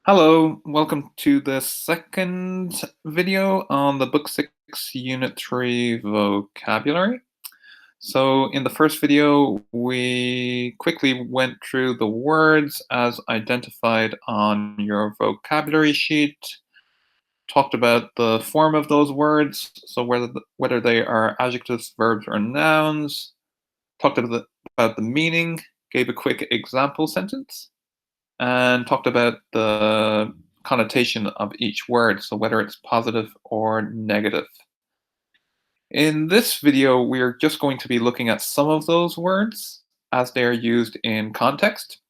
Hello, welcome to the second video on the Book 6 Unit 3 vocabulary. So in the first video, we quickly went through the words as identified on your vocabulary sheet, talked about the form of those words, so whether they are adjectives, verbs, or nouns, talked about the meaning, gave a quick example sentence, and talked about the connotation of each word, so whether it's positive or negative. In this video, we're just going to be looking at some of those words as they are used in context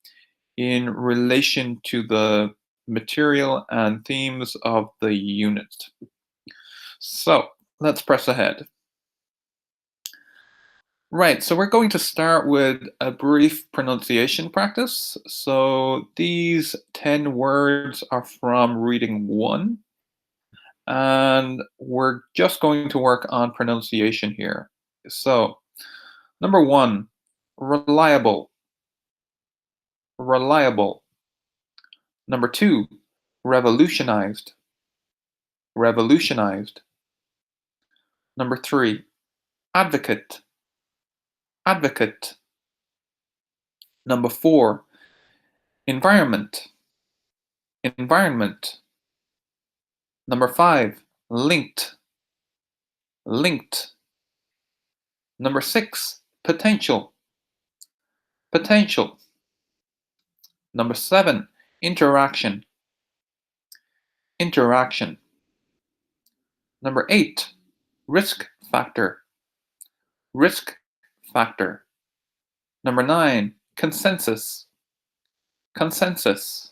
in relation to the material and themes of the unit. So let's press ahead. Right, so we're going to start with a brief pronunciation practice. So these 10 words are from reading 1, and we're just going to work on pronunciation here. So, number 1, reliable, reliable. Number 2, revolutionized, revolutionized. Number 3, advocate, advocate. Number 4, environment, environment. Number 5, linked, linked. Number 6, potential, potential. Number 7, interaction, interaction. Number 8, risk factor, risk factor. Number 9, consensus, consensus.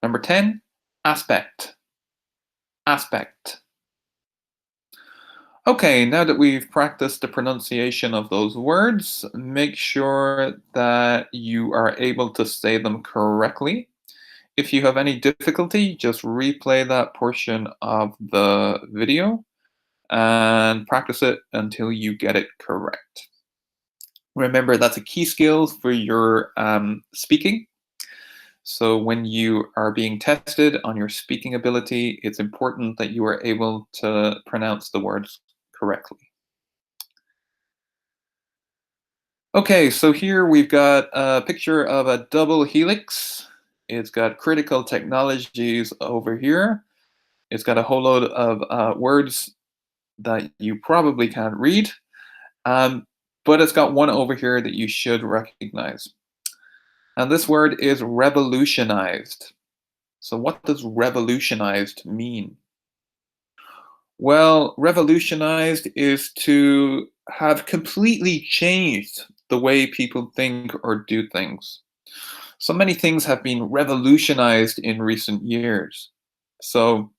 Number 10, aspect, aspect. Okay, now that we've practiced the pronunciation of those words, make sure that you are able to say them correctly. If you have any difficulty, just replay that portion of the video and practice it until you get it correct. Remember, that's a key skill for your speaking. So when you are being tested on your speaking ability, it's important that you are able to pronounce the words correctly. Okay, so here we've got a picture of a double helix. It's got critical technologies over here. It's got a whole load of words that you probably can't read, but it's got one over here that you should recognize. And this word is revolutionized. So what does revolutionized mean? Well, revolutionized is to have completely changed the way people think or do things. So many things have been revolutionized in recent years. So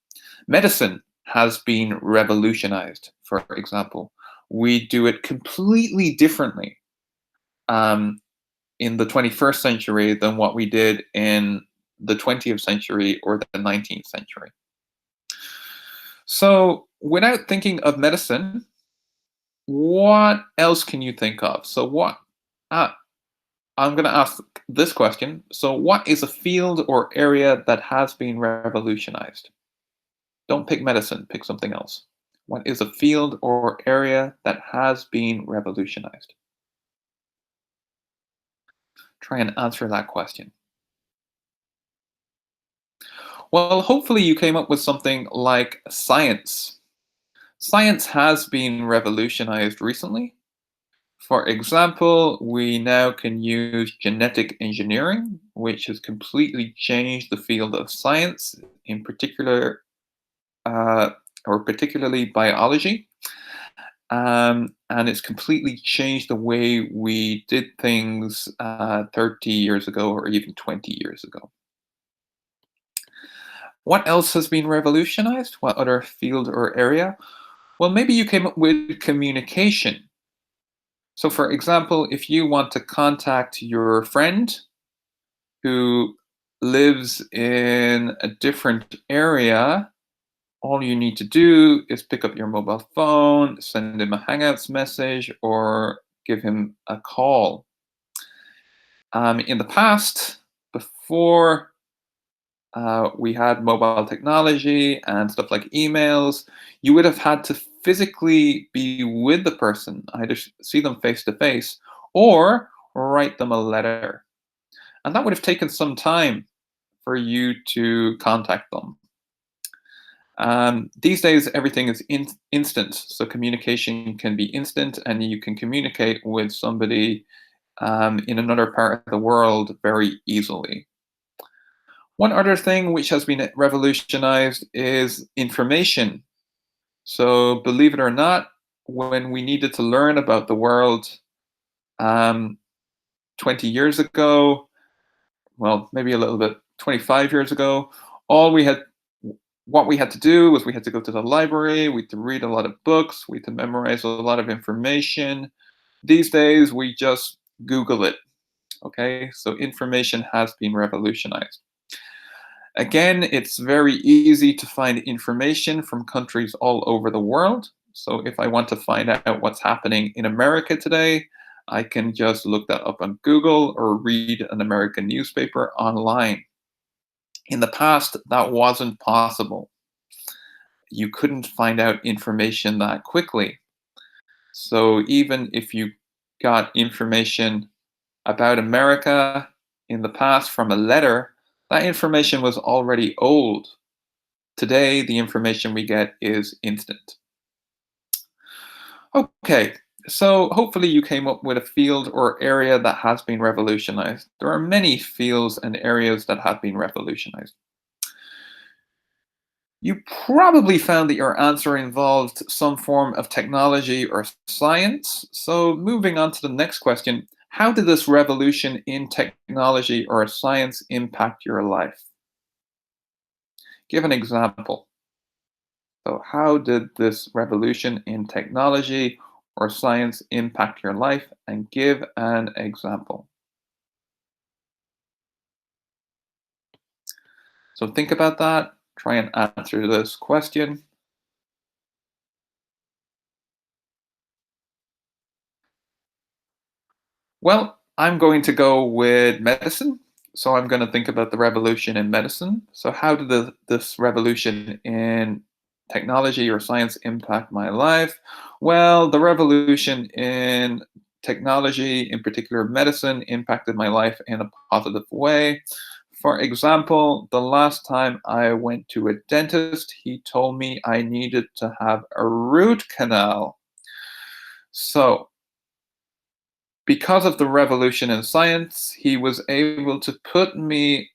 medicine has been revolutionized, for example. We do it completely differently in the 21st century than what we did in the 20th century or the 19th century. So, without thinking of medicine, what else can you think of? So, uh, I'm going to ask this question. So, what is a field or area that has been revolutionized? Don't pick medicine, pick something else. What is a field or area that has been revolutionized? Try and answer that question. Well, hopefully you came up with something like science. Science has been revolutionized recently. For example, we now can use genetic engineering, which has completely changed the field of science, in particular, or particularly biology. And it's completely changed the way we did things 30 years ago or even 20 years ago. What else has been revolutionized? What other field or area? Well, maybe you came up with communication. So, for example, if you want to contact your friend who lives in a different area, all you need to do is pick up your mobile phone, send him a Hangouts message, or give him a call. In the past, before we had mobile technology and stuff like emails, you would have had to physically be with the person, either see them face to face or write them a letter. And that would have taken some time for you to contact them. These days, everything is instant, so communication can be instant, and you can communicate with somebody in another part of the world very easily. One other thing which has been revolutionized is information. So, believe it or not, when we needed to learn about the world um, 20 years ago, well, maybe a little bit 25 years ago, all we had what we had to do was we had to go to the library, we had to read a lot of books, we had to memorize a lot of information. These days, we just Google it. Okay, so information has been revolutionized. Again, it's very easy to find information from countries all over the world. So if I want to find out what's happening in America today, I can just look that up on Google or read an American newspaper online. In the past, that wasn't possible. You couldn't find out information that quickly. So even if you got information about America in the past from a letter, that information was already old. Today, the information we get is instant. Okay, so hopefully you came up with a field or area that has been revolutionized. There are many fields and areas that have been revolutionized. You probably found that your answer involved some form of technology or science. So, moving on to the next question, how did this revolution in technology or science impact your life? Give an example. So, how did this revolution in technology or science impact your life? And give an example. So, think about that. Try and answer this question. Well, I'm going to go with medicine. So I'm going to think about the revolution in medicine. So how did this revolution in technology or science impact my life? Well, the revolution in technology, in particular medicine, impacted my life in a positive way. For example, the last time I went to a dentist, he told me I needed to have a root canal. So because of the revolution in science, he was able to put me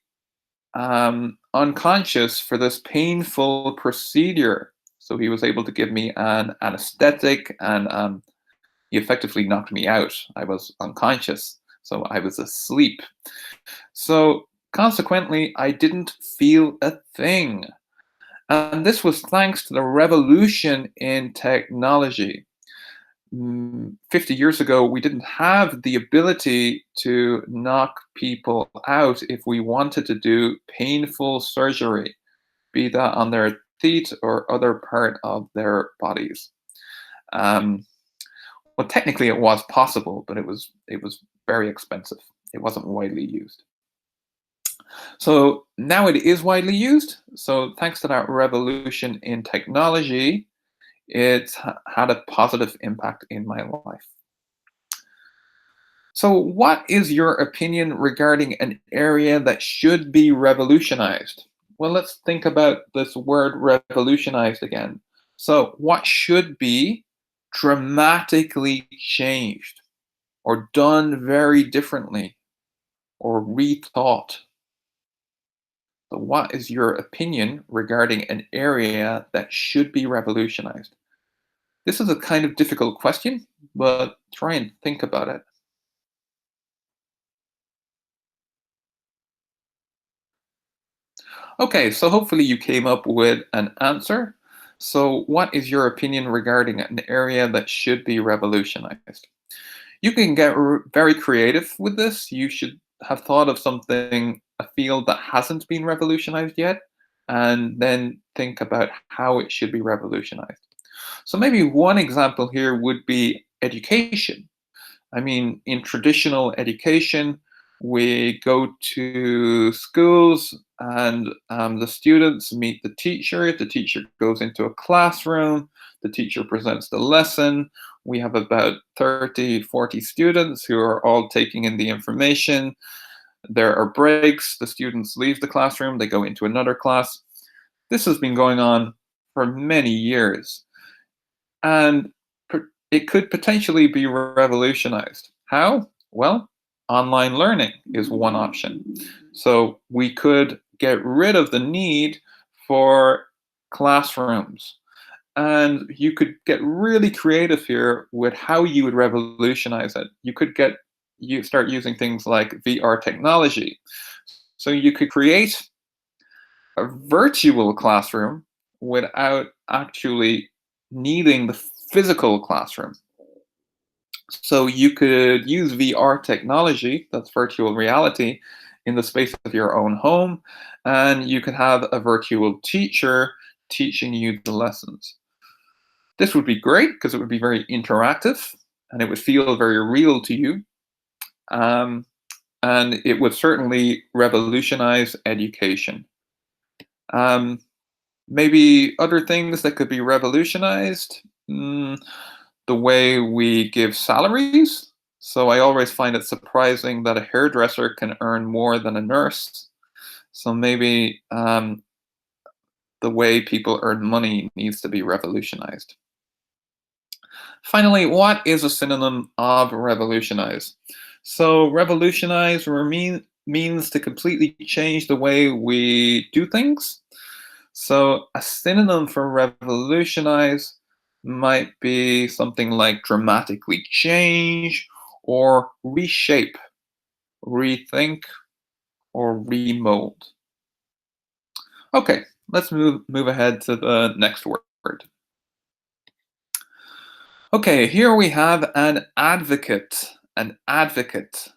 unconscious for this painful procedure. So he was able to give me an anesthetic and he effectively knocked me out. I was unconscious, so I was asleep. So consequently, I didn't feel a thing. And this was thanks to the revolution in technology. 50 years ago, we didn't have the ability to knock people out if we wanted to do painful surgery, be that on their teeth or other part of their bodies. Um, well, technically, it was possible, but it was very expensive. It wasn't widely used. So now it is widely used. So thanks to that revolution in technology, it's had a positive impact in my life. So, what is your opinion regarding an area that should be revolutionized? Well, let's think about this word revolutionized again. So, what should be dramatically changed or done very differently or rethought? So, what is your opinion regarding an area that should be revolutionized? This is a kind of difficult question, but try and think about it. Okay, so hopefully you came up with an answer. So, what is your opinion regarding an area that should be revolutionized? You can get very creative with this. You should have thought of something, a field that hasn't been revolutionized yet, and then think about how it should be revolutionized. So, maybe one example here would be education. I mean, in traditional education, we go to schools and the students meet the teacher goes into a classroom, the teacher presents the lesson. We have about 30, 40 students who are all taking in the information. There are breaks, the students leave the classroom, they go into another class. This has been going on for many years, and it could potentially be revolutionized. How? Well, online learning is one option. So we could get rid of the need for classrooms. And you could get really creative here with how you would revolutionize it. You start using things like VR technology. So you could create a virtual classroom without actually needing the physical classroom. So you could use VR technology, that's virtual reality, in the space of your own home, and you could have a virtual teacher teaching you the lessons. This would be great because it would be very interactive and it would feel very real to you. Um, and it would certainly revolutionize education. Um, Maybe other things that could be revolutionized. The way we give salaries. So I always find it surprising that a hairdresser can earn more than a nurse. So maybe the way people earn money needs to be revolutionized. Finally, what is a synonym of revolutionize? So revolutionize means to completely change the way we do things. So a synonym for revolutionize might be something like dramatically change or reshape, rethink, or remold. Okay, let's move ahead to the next word. Okay, here we have an advocate. An advocate.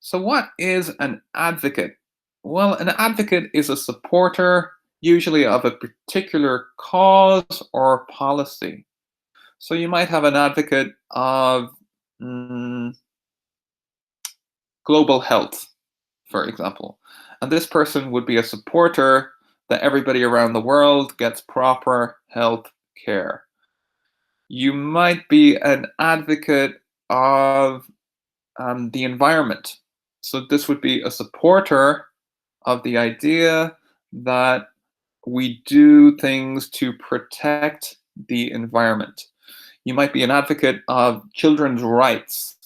So what is an advocate? Well, an advocate is a supporter, usually of a particular cause or policy. So you might have an advocate of global health, for example. And this person would be a supporter that everybody around the world gets proper health care. You might be an advocate of the environment. So this would be a supporter of the idea that we do things to protect the environment. You might be an advocate of children's rights.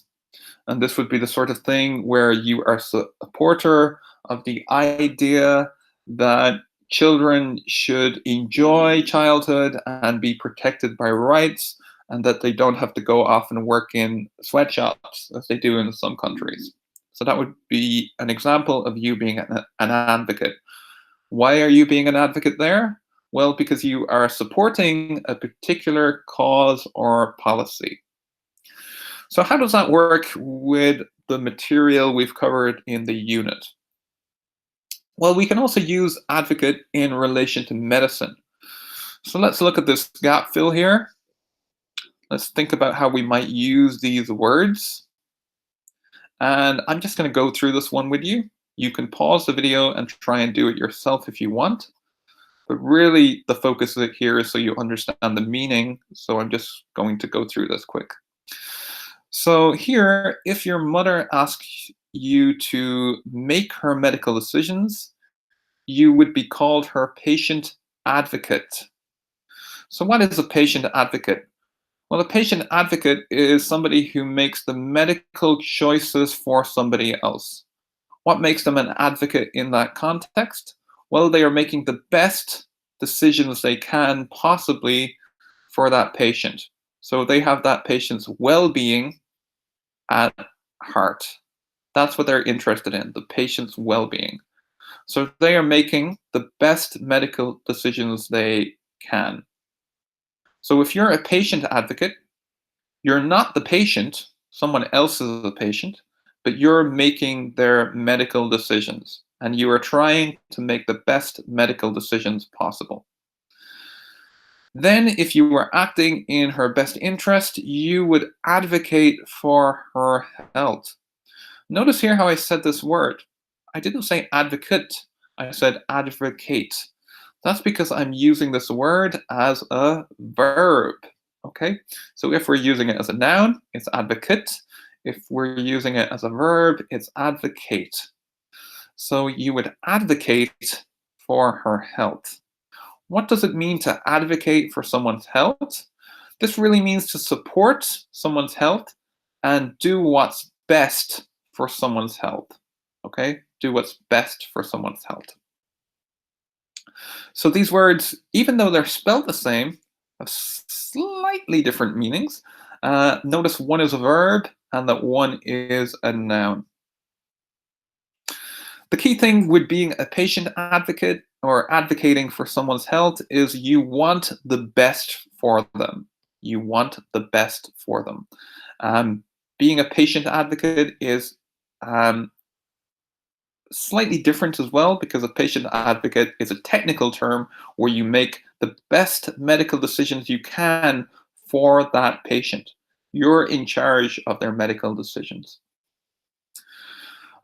And this would be the sort of thing where you are a supporter of the idea that children should enjoy childhood and be protected by rights, and that they don't have to go off and work in sweatshops as they do in some countries. So that would be an example of you being an advocate. Why are you being an advocate there? Well, because you are supporting a particular cause or policy. So how does that work with the material we've covered in the unit? Well, we can also use advocate in relation to medicine. So let's look at this gap fill here. Let's think about how we might use these words. And I'm just going to go through this one with you. You can pause the video and try and do it yourself if you want. But really, the focus of it here is so you understand the meaning. So I'm just going to go through this quick. So here, if your mother asks you to make her medical decisions, you would be called her patient advocate. So what is a patient advocate? Well, a patient advocate is somebody who makes the medical choices for somebody else. What makes them an advocate in that context? Well, they are making the best decisions they can possibly for that patient. So they have that patient's well-being at heart. That's what they're interested in, the patient's well-being. So they are making the best medical decisions they can. So if you're a patient advocate, you're not the patient, someone else is the patient, but you're making their medical decisions, and you are trying to make the best medical decisions possible. Then, if you were acting in her best interest, you would advocate for her health. Notice here how I said this word. I didn't say advocate, I said advocate. That's because I'm using this word as a verb. Okay, so if we're using it as a noun, it's advocate. If we're using it as a verb, it's advocate. So you would advocate for her health. What does it mean to advocate for someone's health? This really means to support someone's health and do what's best for someone's health. Okay? Do what's best for someone's health. So these words, even though they're spelled the same, have slightly different meanings. Notice one is a verb and that one is a noun. The key thing with being a patient advocate or advocating for someone's health is you want the best for them. You want the best for them. Being a patient advocate is slightly different as well, because a patient advocate is a technical term where you make the best medical decisions you can for that patient. You're in charge of their medical decisions.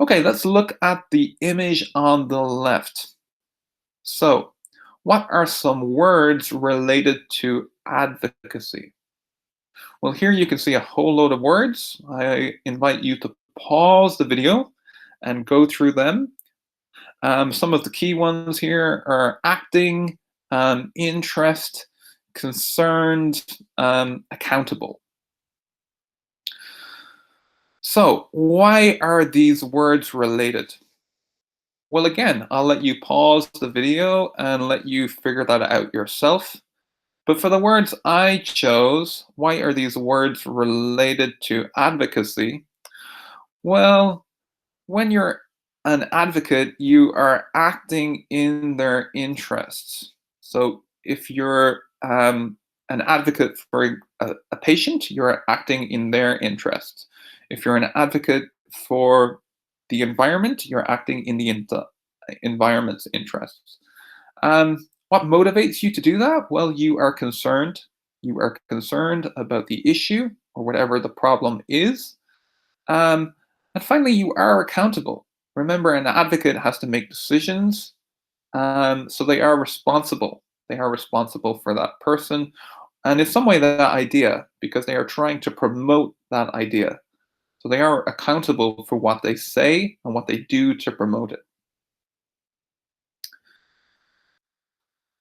Okay, let's look at the image on the left. So, what are some words related to advocacy? Well, here you can see a whole load of words. I invite you to pause the video and go through them. Some of the key ones here are acting, interest, concerned, accountable. So, why are these words related? Well, again, I'll let you pause the video and let you figure that out yourself. But for the words I chose, why are these words related to advocacy? Well, when you're an advocate, you are acting in their interests. So if you're an advocate for a patient, you're acting in their interests. If you're an advocate for the environment, you're acting in the environment's interests. What motivates you to do that? Well, you are concerned. You are concerned about the issue or whatever the problem is. And finally, you are accountable. Remember, an advocate has to make decisions, so they are responsible. They are responsible for that person, and in some way, that idea, because they are trying to promote that idea. So they are accountable for what they say and what they do to promote it.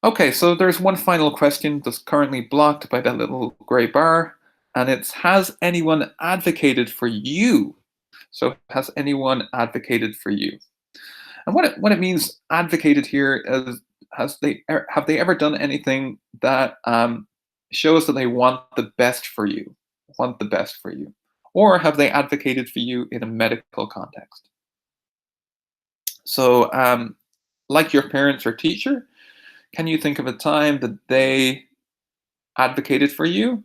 Okay, so there's one final question that's currently blocked by that little gray bar, and it's, has anyone advocated for you? So has anyone advocated for you? And what it means advocated here is, have they ever done anything that shows that they want the best for you, want the best for you, or have they advocated for you in a medical context? So, like your parents or teacher, can you think of a time that they advocated for you?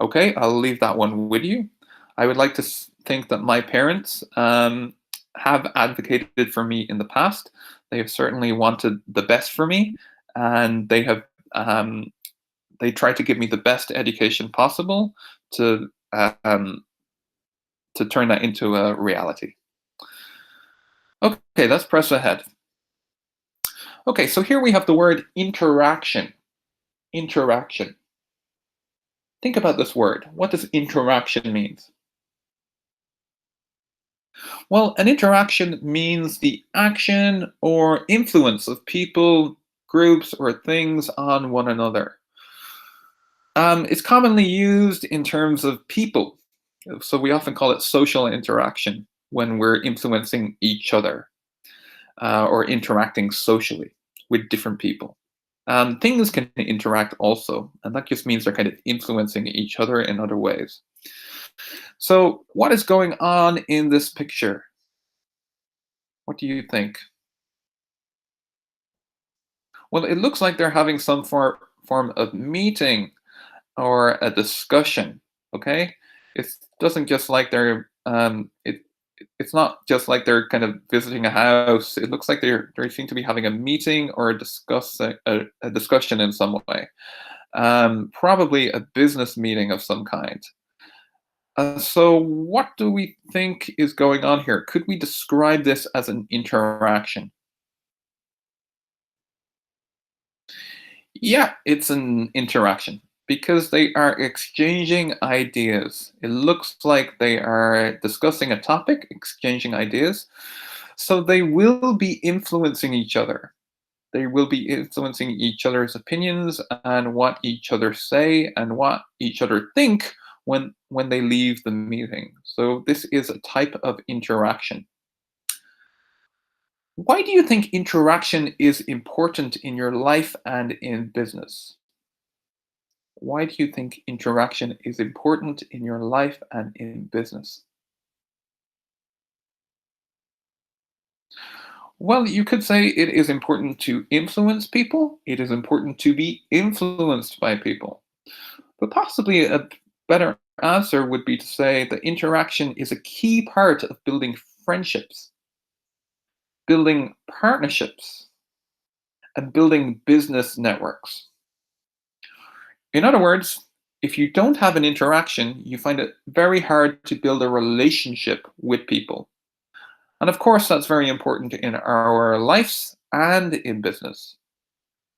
Okay, I'll leave that one with you. I would like to think that my parents have advocated for me in the past. They have certainly wanted the best for me, and they tried to give me the best education possible to um, turn that into a reality. Okay, let's press ahead. Okay, so here we have the word interaction. Interaction. Think about this word. What does interaction mean? Well, an interaction means the action or influence of people, groups, or things on one another. It's commonly used in terms of people. So we often call it social interaction when we're influencing each other or interacting socially with different people. Things can interact also, and that just means they're kind of influencing each other in other ways. So, what is going on in this picture? What do you think? Well, it looks like they're having some form of meeting or a discussion. Okay, it doesn't just like they're it's not just like they're kind of visiting a house. It looks like they seem to be having a meeting or a discussion in some way. Probably a business meeting of some kind. So what do we think is going on here? Could we describe this as an interaction? Yeah, it's an interaction because they are exchanging ideas. It looks like they are discussing a topic, exchanging ideas. So they will be influencing each other. They will be influencing each other's opinions and what each other say and what each other think when they leave the meeting. So this is a type of interaction. Why do you think interaction is important in your life and in business? Why do you think interaction is important in your life and in business? Well, you could say it is important to influence people. It is important to be influenced by people. But possibly a better answer would be to say that interaction is a key part of building friendships, building partnerships, and building business networks. In other words, if you don't have an interaction, you find it very hard to build a relationship with people. And of course, that's very important in our lives and in business.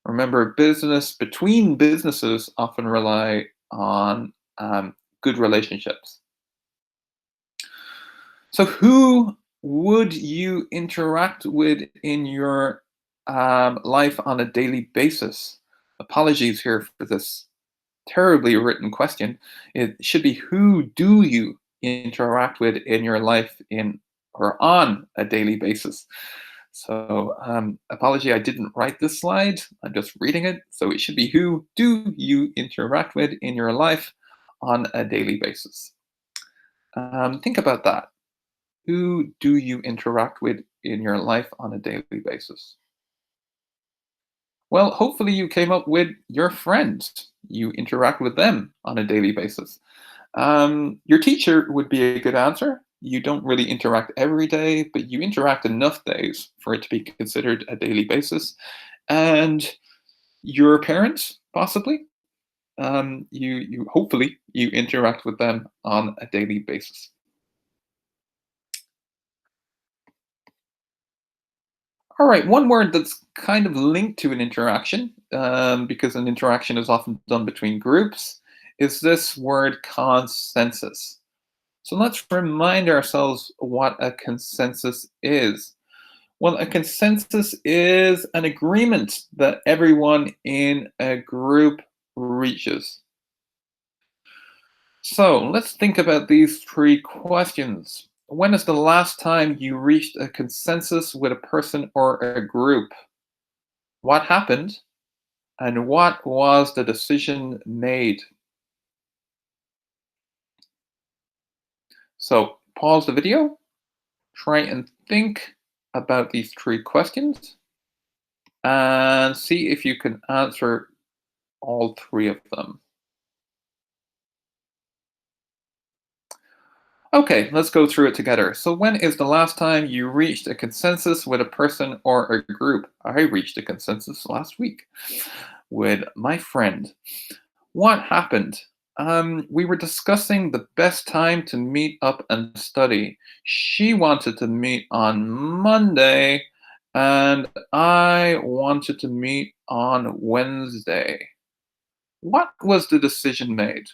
Remember, business between businesses often rely on good relationships. So, who would you interact with in your life on a daily basis? Apologies here for this terribly written question. It should be who do you interact with in your life in or on a daily basis? So, apology, I didn't write this slide. I'm just reading it. So it should be who do you interact with in your life on a daily basis? Think about that. Who do you interact with in your life on a daily basis? Well, hopefully you came up with your friends. You interact with them on a daily basis. Your teacher would be a good answer. You don't really interact every day, but you interact enough days for it to be considered a daily basis. And your parents, possibly, you hopefully you interact with them on a daily basis. All right, one word that's kind of linked to an interaction, because an interaction is often done between groups, is this word consensus. So let's remind ourselves what a consensus is. Well, a consensus is an agreement that everyone in a group reaches. So let's think about these three questions. When is the last time you reached a consensus with a person or a group? What happened? And what was the decision made? So pause the video, try and think about these three questions, and see if you can answer all three of them. Okay, let's go through it together. So, when is the last time you reached a consensus with a person or a group? I reached a consensus last week with my friend. What happened? We were discussing the best time to meet up and study. She wanted to meet on Monday, and I wanted to meet on Wednesday. What was the decision made?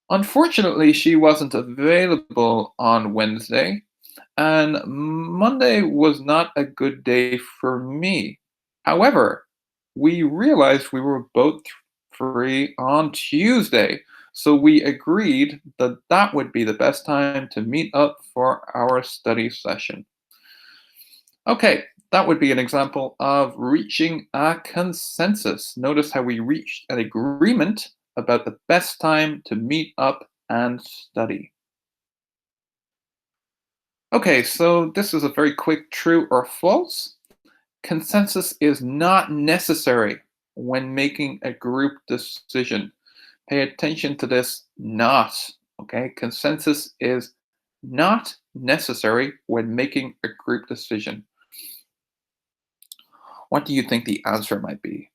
Unfortunately, she wasn't available on Wednesday, and Monday was not a good day for me. However, we realized we were both free on Tuesday, so we agreed that that would be the best time to meet up for our study session. Okay, that would be an example of reaching a consensus. Notice how we reached an agreement about the best time to meet up and study. Okay, so this is a very quick true or false. Consensus is not necessary when making a group decision. Pay attention to this not. Okay, consensus is not necessary when making a group decision. What do you think the answer might be?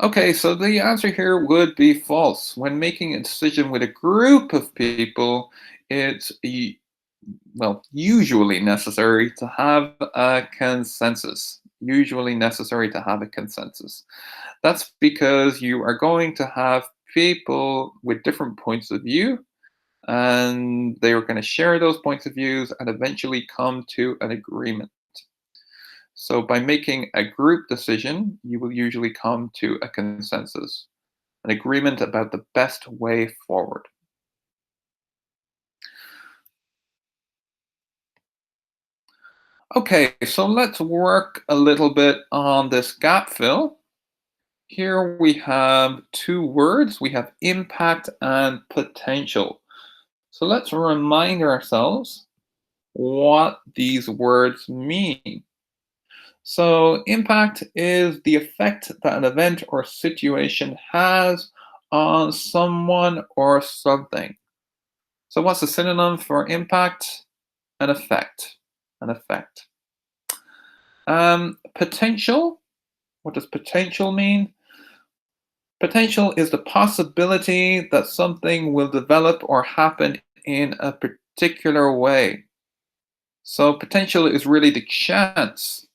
Okay, so the answer here would be false. When making a decision with a group of people, it's usually necessary to have a consensus. Usually necessary to have a consensus. That's because you are going to have people with different points of view, and they are going to share those points of views and eventually come to an agreement. So by making a group decision, you will usually come to a consensus, an agreement about the best way forward. Okay, so let's work a little bit on this gap fill. Here we have two words. We have impact and potential. So let's remind ourselves what these words mean. So, impact is the effect that an event or situation has on someone or something. So, what's the synonym for impact? An effect. An effect. Potential. What does potential mean? Potential is the possibility that something will develop or happen in a particular way. So, potential is really the chance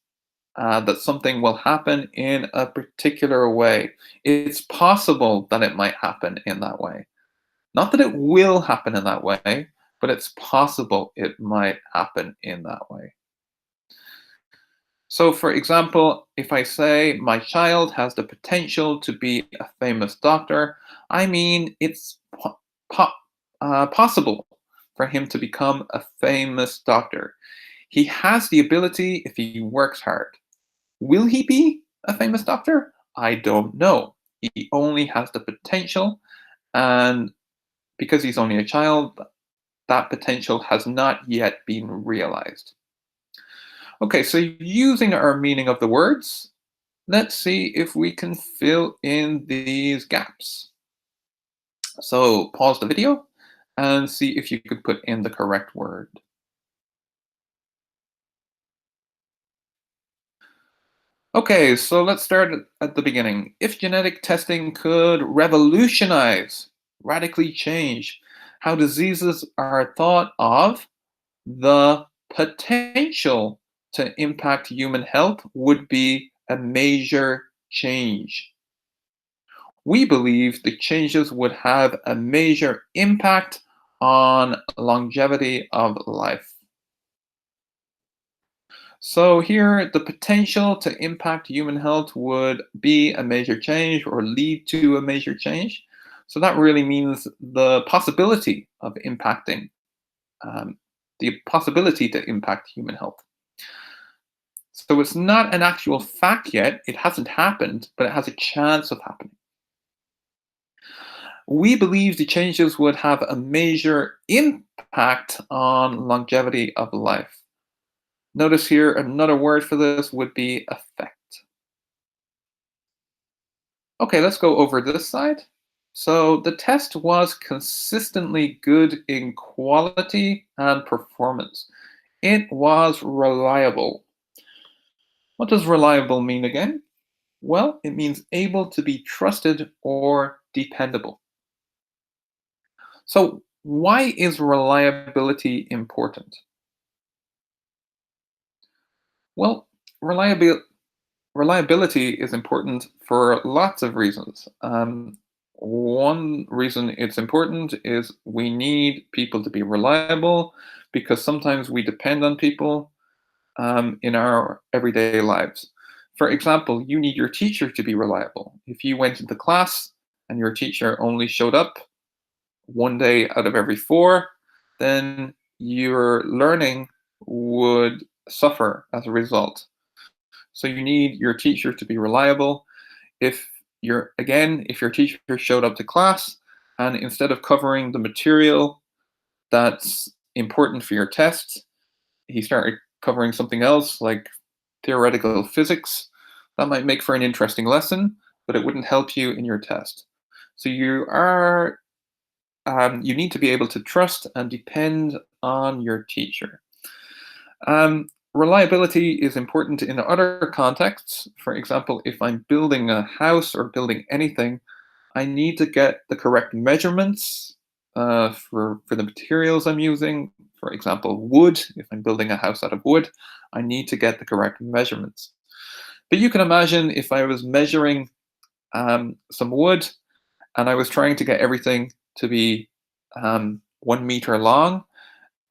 that something will happen in a particular way. It's possible that it might happen in that way. Not that it will happen in that way, but it's possible it might happen in that way. So, for example, if I say my child has the potential to be a famous doctor, I mean it's possible for him to become a famous doctor. He has the ability if he works hard. Will he be a famous doctor? I don't know. He only has the potential, and because he's only a child, that potential has not yet been realized. Okay, so using our meaning of the words, let's see if we can fill in these gaps. So pause the video and see if you could put in the correct word. Okay, so let's start at the beginning. If genetic testing could revolutionize, radically change how diseases are thought of, the potential to impact human health would be a major change. We believe the changes would have a major impact on longevity of life. So here, the potential to impact human health would be a major change or lead to a major change. So that really means the possibility of impacting, um, the possibility to impact human health. So it's not an actual fact yet, it hasn't happened, but it has a chance of happening. We believe the changes would have a major impact on longevity of life. Notice here another word for this would be effect. Okay, let's go over this side. So the test was consistently good in quality and performance. It was reliable. What does reliable mean again? Well, it means able to be trusted or dependable. So why is reliability important? Well, reliability is important for lots of reasons. One reason it's important is we need people to be reliable because sometimes we depend on people in our everyday lives. For example, you need your teacher to be reliable. If you went into class and your teacher only showed up one day out of every four, then your learning would suffer as a result. So you need your teacher to be reliable. If your teacher showed up to class and instead of covering the material that's important for your test, he started covering something else like theoretical physics, that might make for an interesting lesson, but it wouldn't help you in your test. So you need to be able to trust and depend on your teacher. Reliability is important in other contexts. For example, if I'm building a house or building anything, I need to get the correct measurements for the materials I'm using. For example, wood. If I'm building a house out of wood, I need to get the correct measurements. But you can imagine if I was measuring some wood and I was trying to get everything to be 1 meter long,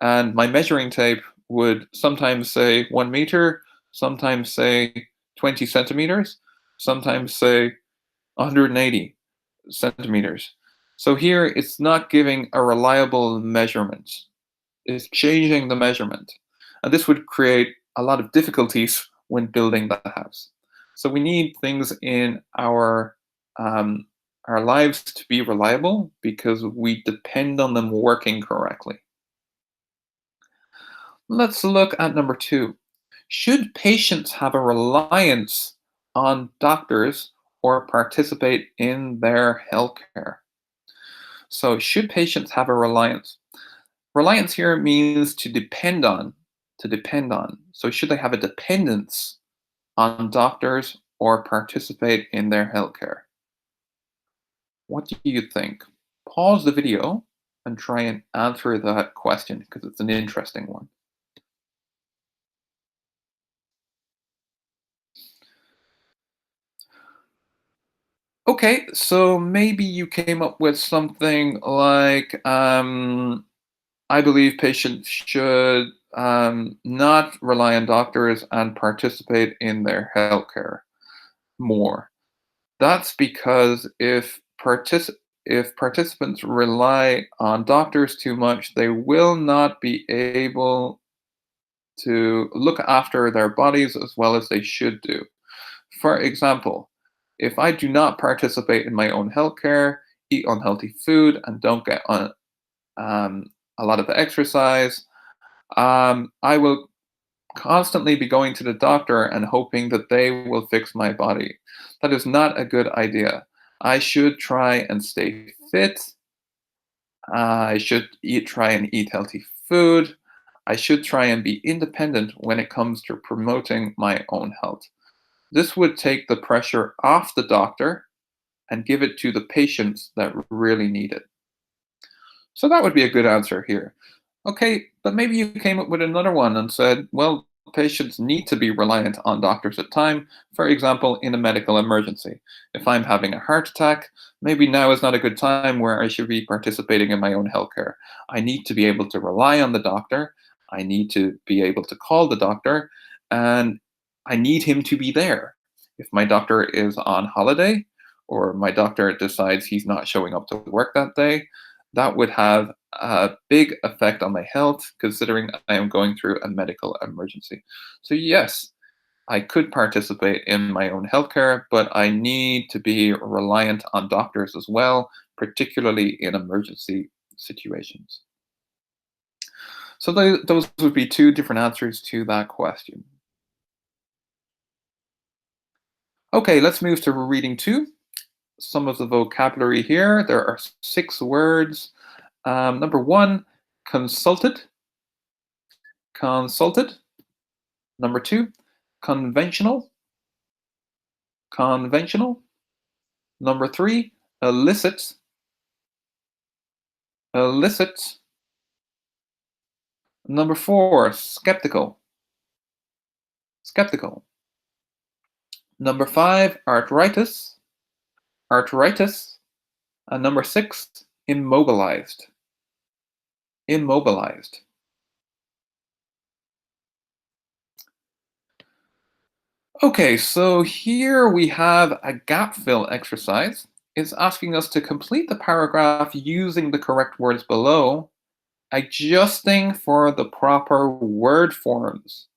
and my measuring tape would sometimes say 1 meter, sometimes say 20 centimeters, sometimes say 180 centimeters. So here it's not giving a reliable measurement. It's changing the measurement. And this would create a lot of difficulties when building the house. So we need things in our lives to be reliable because we depend on them working correctly. Let's look at number 2. Should patients have a reliance on doctors or participate in their healthcare? So, should patients have a reliance? Reliance here means to depend on, to depend on. So, should they have a dependence on doctors or participate in their healthcare? What do you think? Pause the video and try and answer that question because it's an interesting one. Okay, so maybe you came up with something like, I believe patients should not rely on doctors and participate in their healthcare more. That's because if participants rely on doctors too much, they will not be able to look after their bodies as well as they should do. For example, if I do not participate in my own healthcare, eat unhealthy food, and don't get on a lot of exercise, I will constantly be going to the doctor and hoping that they will fix my body. That is not a good idea. I should try and stay fit. I should try and eat healthy food. I should try and be independent when it comes to promoting my own health. This would take the pressure off the doctor and give it to the patients that really need it. So that would be a good answer here. Okay, but maybe you came up with another one and said, well, patients need to be reliant on doctors at time, for example, in a medical emergency. If I'm having a heart attack, maybe now is not a good time where I should be participating in my own healthcare. I need to be able to rely on the doctor. I need to be able to call the doctor, and I need him to be there. If my doctor is on holiday or my doctor decides he's not showing up to work that day, that would have a big effect on my health, considering I am going through a medical emergency. So, yes, I could participate in my own healthcare, but I need to be reliant on doctors as well, particularly in emergency situations. So, those would be two different answers to that question. Okay, let's move to reading 2. Some of the vocabulary here. There are 6 words. Number 1, consulted. Consulted. Number 2, conventional. Conventional. Number 3, illicit. Illicit. Number 4, skeptical. Skeptical. Number 5, arthritis. Arthritis. And number 6, immobilized. Immobilized. Okay, so here we have a gap fill exercise. It's asking us to complete the paragraph using the correct words below, adjusting for the proper word forms.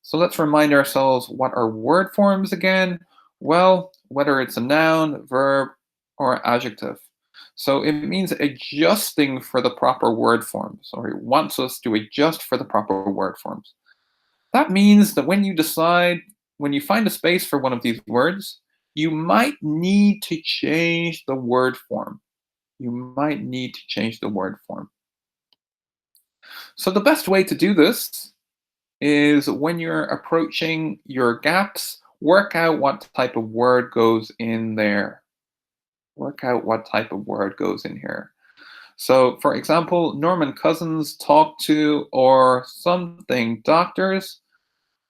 So let's remind ourselves, what are word forms again? Well, whether it's a noun, verb, or adjective. So it means adjusting for the proper word forms, or it wants us to adjust for the proper word forms. That means that when you find a space for one of these words, you might need to change the word form. You might need to change the word form. So the best way to do this is when you're approaching your gaps, work out what type of word goes in there. Work out what type of word goes in here. So, for example, Norman Cousins talked to or something doctors.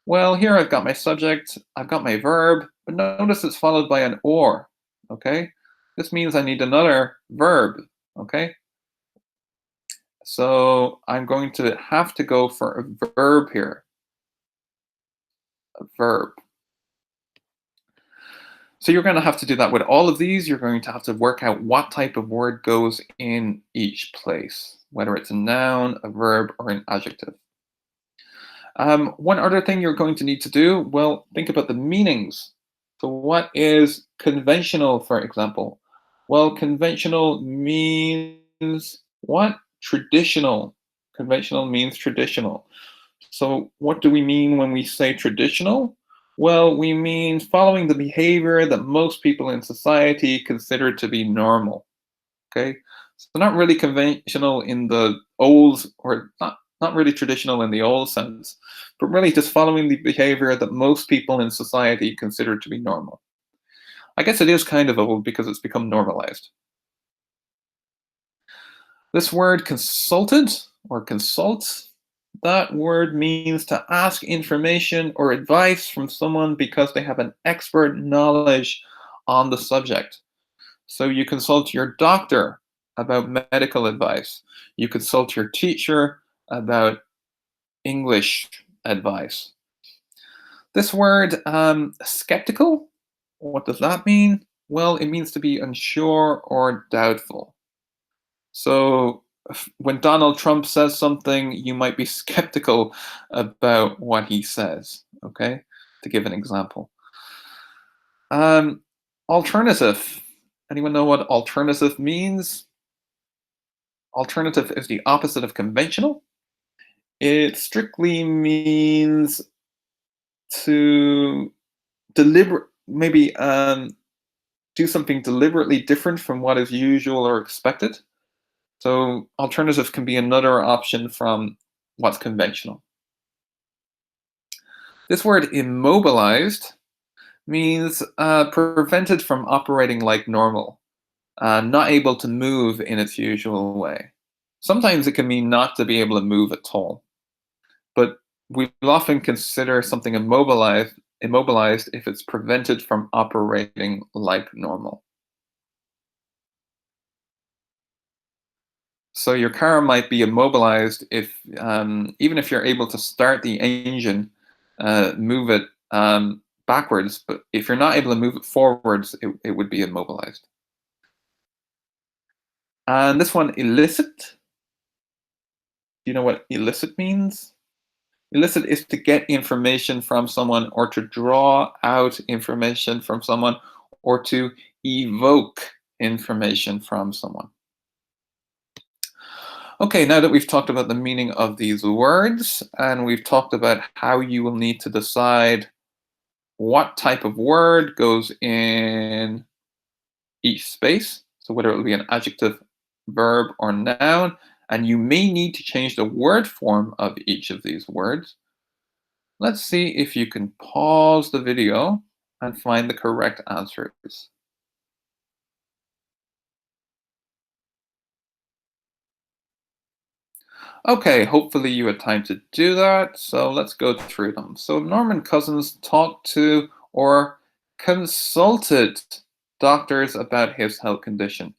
Well, here I've got my subject, I've got my verb, but notice it's followed by an or. Okay? This means I need another verb. Okay? So I'm going to have to go for a verb here. A verb. So you're going to have to do that with all of these. You're going to have to work out what type of word goes in each place, whether it's a noun, a verb, or an adjective. One other thing you're going to need to do, well, think about the meanings. So what is conventional, for example? Well, conventional means what? Traditional. Conventional means traditional. So what do we mean when we say traditional? Well, we mean following the behavior that most people in society consider to be normal. Okay, so not really conventional in the old, or not really traditional in the old sense, but really just following the behavior that most people in society consider to be normal. I guess it is kind of old because it's become normalized. This word consulted or consult, that word means to ask information or advice from someone because they have an expert knowledge on the subject. So you consult your doctor about medical advice. You consult your teacher about English advice. This word, skeptical, what does that mean? Well, it means to be unsure or doubtful. So when Donald Trump says something, you might be skeptical about what he says, okay? To give an example. Alternative. Anyone know what alternative means? Alternative is the opposite of conventional. It strictly means to maybe do something deliberately different from what is usual or expected. So alternative can be another option from what's conventional. This word immobilized means prevented from operating like normal, not able to move in its usual way. Sometimes it can mean not to be able to move at all, but we'll often consider something immobilized if it's prevented from operating like normal. So your car might be immobilized if, even if you're able to start the engine, move it backwards, but if you're not able to move it forwards, it would be immobilized. And this one, illicit. Do you know what illicit means? Illicit is to get information from someone or to draw out information from someone or to evoke information from someone. Okay, now that we've talked about the meaning of these words and we've talked about how you will need to decide what type of word goes in each space, so whether it will be an adjective, verb, or noun, and you may need to change the word form of each of these words. Let's see if you can pause the video and find the correct answers. Okay, hopefully you had time to do that, so let's go through them. So Norman Cousins talked to or consulted doctors about his health condition.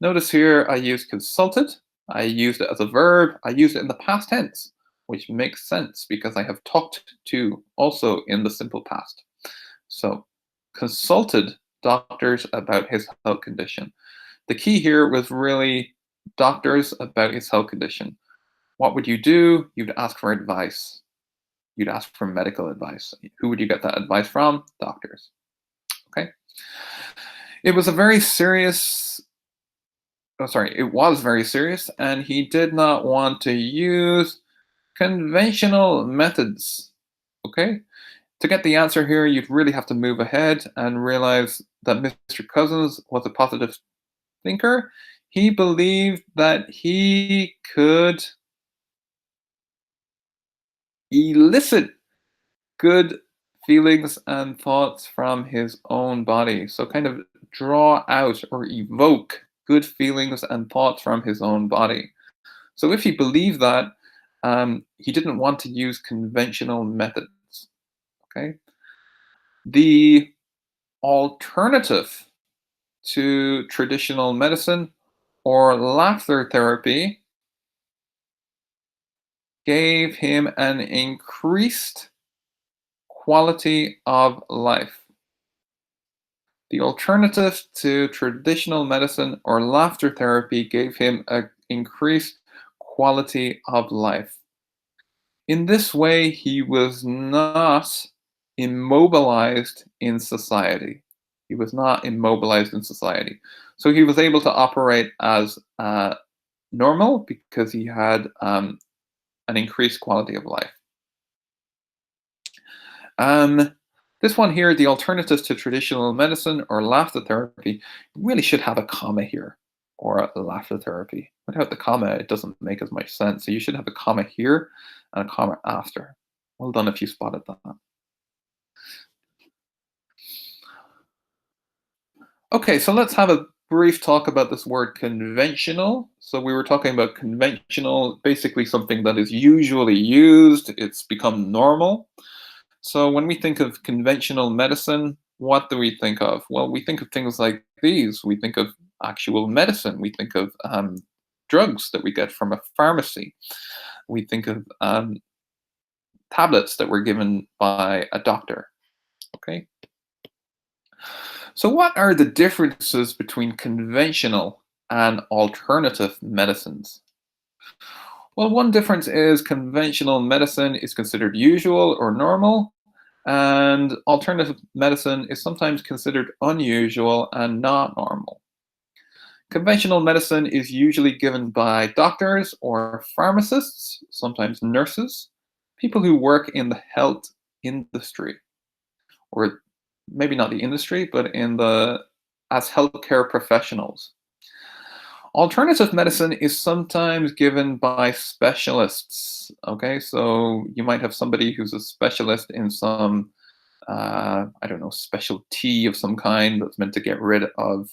Notice here I used consulted, I used it as a verb, I used it in the past tense, which makes sense because I have talked to also in the simple past. So consulted doctors about his health condition. The key here was really doctors about his health condition. What would you do? You'd ask for advice. You'd ask for medical advice. Who would you get that advice from? Doctors. Okay. It was a very serious, oh, sorry, it was very serious, and he did not want to use conventional methods. Okay. To get the answer here, you'd really have to move ahead and realize that Mr. Cousins was a positive thinker. He believed that he could elicit good feelings and thoughts from his own body. So, kind of draw out or evoke good feelings and thoughts from his own body. So, if he believed that, he didn't want to use conventional methods. Okay. The alternative to traditional medicine or laughter therapy gave him an increased quality of life. The alternative to traditional medicine or laughter therapy gave him an increased quality of life. In this way, he was not immobilized in society. He was not immobilized in society. So he was able to operate as normal because he had an increased quality of life. Um, this one here, the alternatives to traditional medicine or laughter therapy, really should have a comma here, or a laughter therapy. Without the comma, it doesn't make as much sense. So you should have a comma here and a comma after. Well done if you spotted that. Okay, so let's have a brief talk about this word conventional. So we were talking about conventional, basically something that is usually used. It's become normal. So when we think of conventional medicine, what do we think of? Well, we think of things like these. We think of actual medicine. We think of drugs that we get from a pharmacy. We think of tablets that were given by a doctor. Okay. So what are the differences between conventional and alternative medicines? Well, one difference is conventional medicine is considered usual or normal, and alternative medicine is sometimes considered unusual and not normal. Conventional medicine is usually given by doctors or pharmacists, sometimes nurses, people who work in the health industry, or maybe not the industry, but in the as healthcare professionals. Alternative medicine is sometimes given by specialists. Okay, so you might have somebody who's a specialist in some, I don't know, special tea of some kind that's meant to get rid of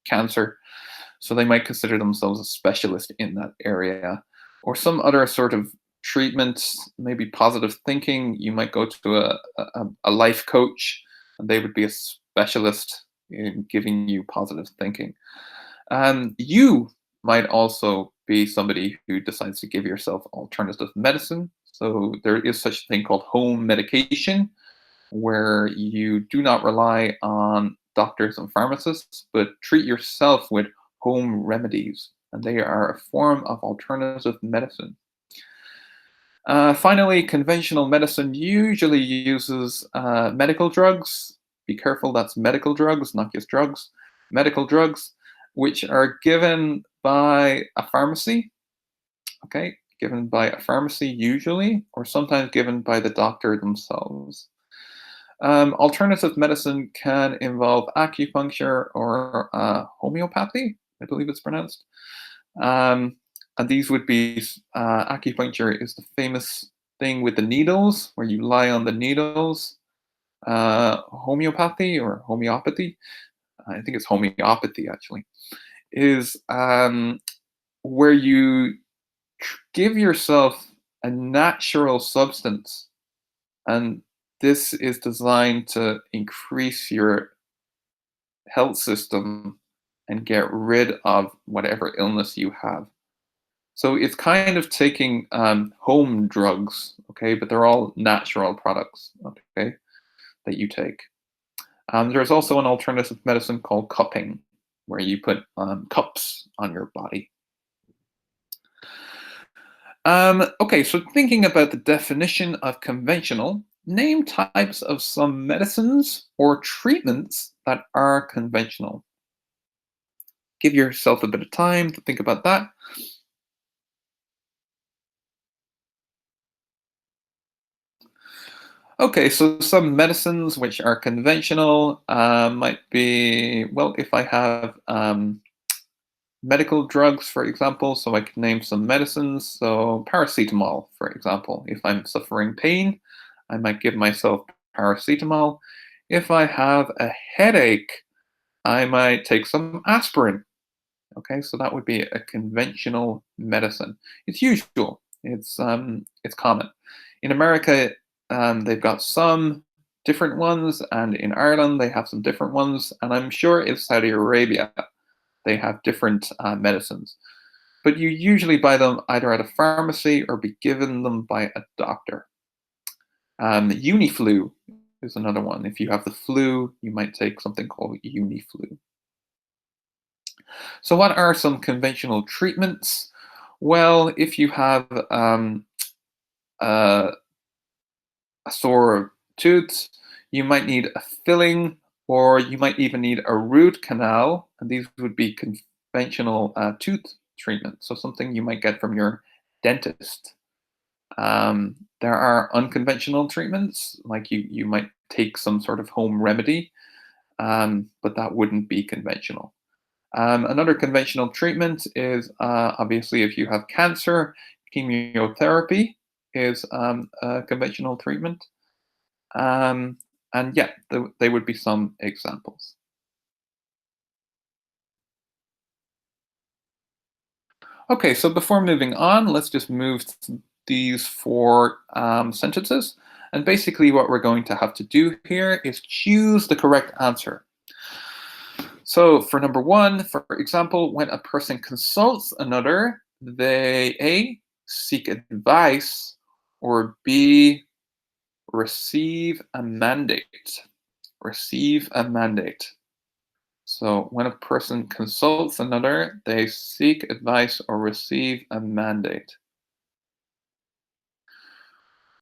cancer. So they might consider themselves a specialist in that area, or some other sort of treatment, maybe positive thinking. You might go to a life coach, and they would be a specialist in giving you positive thinking. You might also be somebody who decides to give yourself alternative medicine. So there is such a thing called home medication, where you do not rely on doctors and pharmacists, but treat yourself with home remedies. And they are a form of alternative medicine. Finally, conventional medicine usually uses medical drugs. Be careful, that's medical drugs, not just drugs. Medical drugs, which are given by a pharmacy, okay, given by a pharmacy usually, or sometimes given by the doctor themselves. Alternative medicine can involve acupuncture or homeopathy, I believe it's pronounced. Um, and these would be acupuncture is the famous thing with the needles, where you lie on the needles. Homeopathy or homeopathy, I think it's homeopathy actually, is where you give yourself a natural substance, and this is designed to increase your health system and get rid of whatever illness you have. So it's kind of taking home drugs, okay, but they're all natural products, okay, that you take. There's also an alternative medicine called cupping, where you put cups on your body. Okay, so thinking about the definition of conventional, name types of some medicines or treatments that are conventional. Give yourself a bit of time to think about that. Okay, so some medicines which are conventional might be, well, if I have medical drugs, for example, so I could name some medicines. So paracetamol, for example. If I'm suffering pain, I might give myself paracetamol. If I have a headache, I might take some aspirin. Okay, so that would be a conventional medicine. It's usual. It's common. In America, they've got some different ones, and in Ireland they have some different ones, and I'm sure in Saudi Arabia they have different medicines. But you usually buy them either at a pharmacy or be given them by a doctor. Uniflu is another one. If you have the flu, you might take something called Uniflu. So, what are some conventional treatments? Well, if you have a, a sore tooth, you might need a filling, or you might even need a root canal, and these would be conventional tooth treatment. So, something you might get from your dentist. There are unconventional treatments, like you might take some sort of home remedy, but that wouldn't be conventional. Another conventional treatment is obviously if you have cancer, chemotherapy is a conventional treatment. Um, and yeah, they would be some examples. Okay, so before moving on, let's just move these four sentences. And basically, what we're going to have to do here is choose the correct answer. So for number one, for example, when a person consults another, they A, seek advice, or B, receive a mandate. Receive a mandate. So when a person consults another, they seek advice or receive a mandate.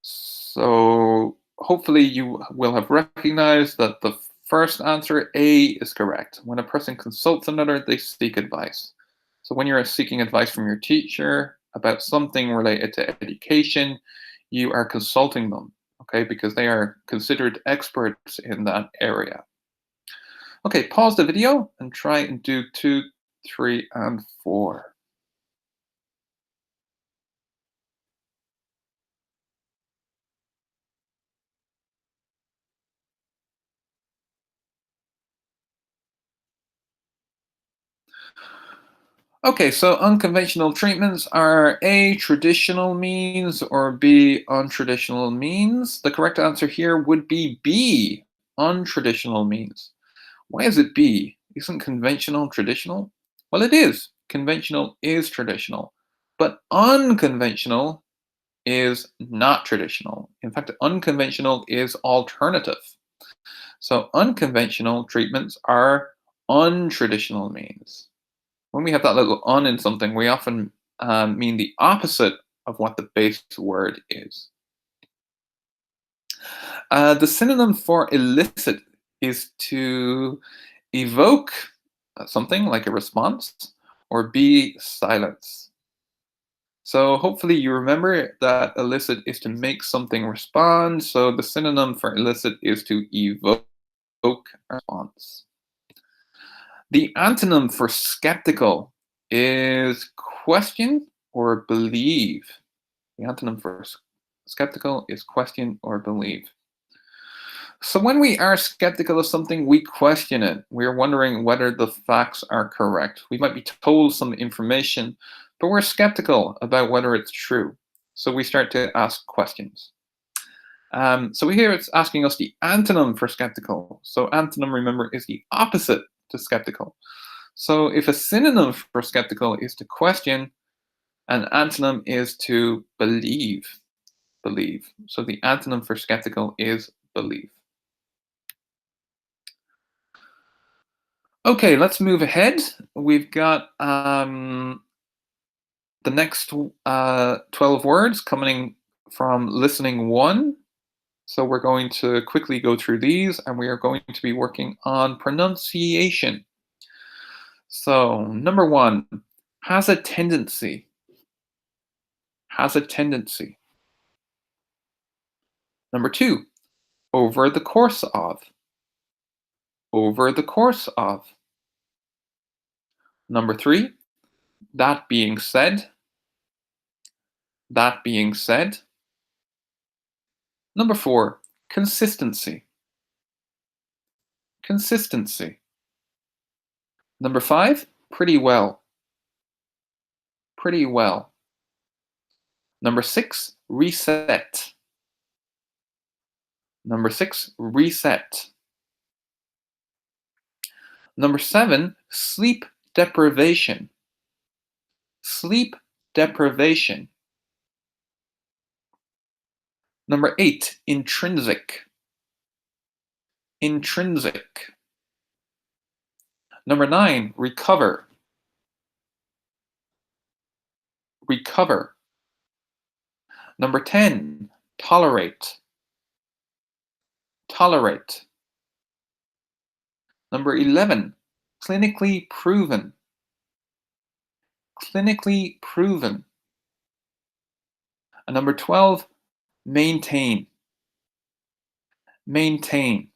So hopefully you will have recognized that the first answer, A, is correct. When a person consults another, they seek advice. So when you're seeking advice from your teacher about something related to education, you are consulting them, okay, because they are considered experts in that area. Okay, pause the video and try and do 2, 3, and 4. Okay, so unconventional treatments are A, traditional means, or B, untraditional means. The correct answer here would be B, untraditional means. Why is it B? Isn't conventional traditional? Well, it is. Conventional is traditional, but unconventional is not traditional. In fact, unconventional is alternative. So, unconventional treatments are untraditional means. When we have that little "un" in something, we often mean the opposite of what the base word is. The synonym for elicit is to evoke something like a response or be silence. So hopefully you remember that elicit is to make something respond. So the synonym for elicit is to evoke a response. The antonym for skeptical is question or believe. The antonym for skeptical is question or believe. So when we are skeptical of something, we question it. We are wondering whether the facts are correct. We might be told some information, but we're skeptical about whether it's true. So we start to ask questions. So here it's asking us the antonym for skeptical. So antonym, remember, is the opposite to skeptical. So if a synonym for skeptical is to question, an antonym is to believe. Believe. So the antonym for skeptical is believe. Okay, let's move ahead. We've got the next 12 words coming from listening one. So we're going to quickly go through these and we are going to be working on pronunciation. So, number one, has a tendency. Has a tendency. Number two, over the course of. Over the course of. Number three, That being said, that being said. Number 4, consistency. Consistency. Number 5, pretty well. Pretty well. Number 6, reset. Number 6, reset. Number 7, sleep deprivation. Sleep deprivation. Number 8, intrinsic. Intrinsic. Number 9, recover. Recover. Number 10, tolerate. Tolerate. Number 11, clinically proven. Clinically proven. And number 12, maintain. Maintain.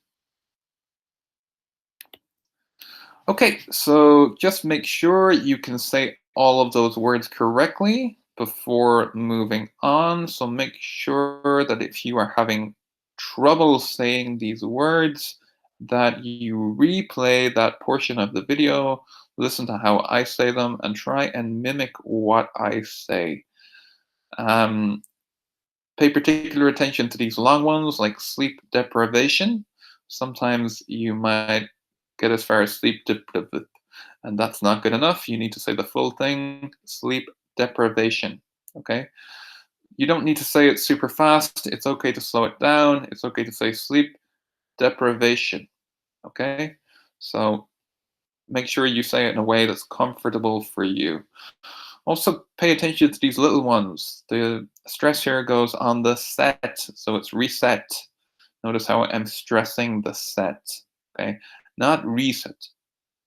Okay, so just make sure you can say all of those words correctly before moving on. So make sure that if you are having trouble saying these words, that you replay that portion of the video, listen to how I say them, and try and mimic what I say. Pay particular attention to these long ones, like sleep deprivation. Sometimes you might get as far as sleep deprivation, and that's not good enough. You need to say the full thing, sleep deprivation, okay? You don't need to say it super fast. It's okay to slow it down. It's okay to say sleep deprivation, okay? So make sure you say it in a way that's comfortable for you. Also, pay attention to these little ones. The stress here goes on the set, so it's reset. Notice how I'm stressing the set, okay? Not reset,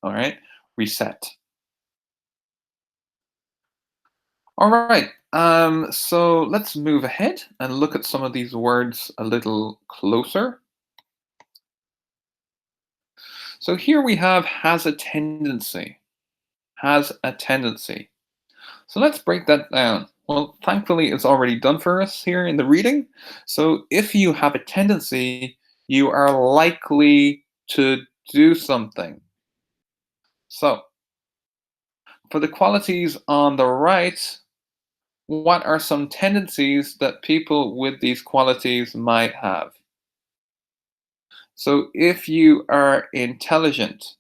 all right? Reset. All right, so let's move ahead and look at some of these words a little closer. So here we have has a tendency. Has a tendency. So let's break that down. Well, thankfully, it's already done for us here in the reading. So if you have a tendency, you are likely to do something. So for the qualities on the right, what are some tendencies that people with these qualities might have? So if you are intelligent,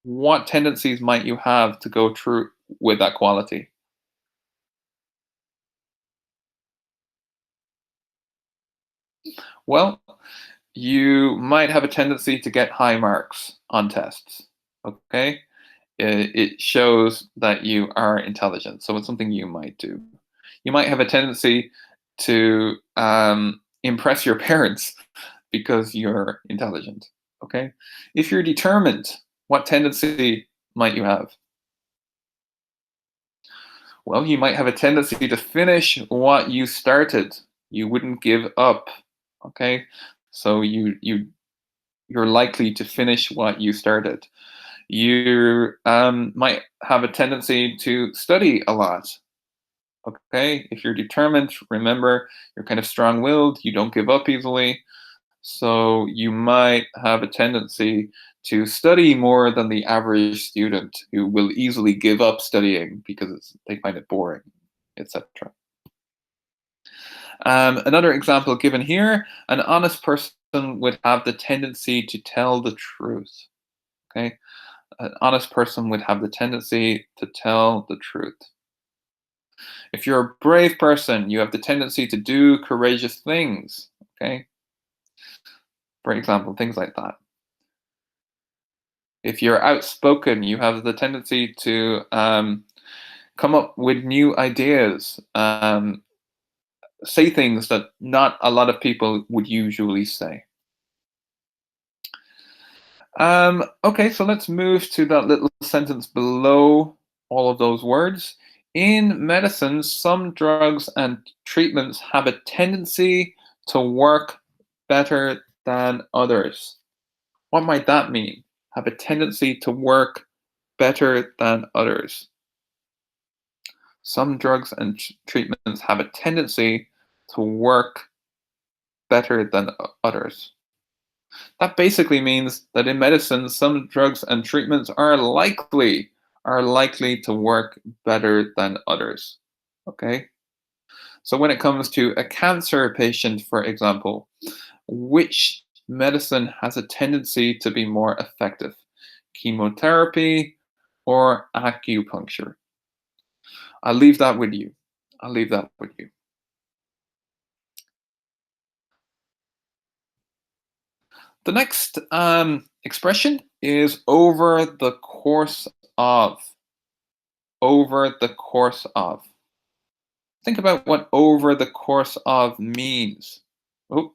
what tendencies might you have to go through with that quality? Well, you might have a tendency to get high marks on tests, okay? It shows that you are intelligent, so it's something you might do. You might have a tendency to impress your parents because you're intelligent, okay? If you're determined, what tendency might you have? Well, you might have a tendency to finish what you started. You wouldn't give up, okay? So you're likely to finish what you started. You might have a tendency to study a lot. Okay, if you're determined, remember you're kind of strong-willed. You don't give up easily, so you might have a tendency to study more than the average student who will easily give up studying because they find it boring, etc. Another example given here: an honest person would have the tendency to tell the truth. Okay, an honest person would have the tendency to tell the truth. If you're a brave person, you have the tendency to do courageous things. Okay, for example, things like that. If you're outspoken, you have the tendency to come up with new ideas, say things that not a lot of people would usually say. Okay, so let's move to that little sentence below all of those words. In medicine, some drugs and treatments have a tendency to work better than others. What might that mean? Have a tendency to work better than others. Some drugs and treatments have a tendency to work better than others. That basically means that in medicine, some drugs and treatments are likely to work better than others. Okay? So when it comes to a cancer patient, for example, which medicine has a tendency to be more effective? Chemotherapy or acupuncture? I'll leave that with you. I'll leave that with you. The next expression is over the course of. Over the course of. Think about what over the course of means. Oh,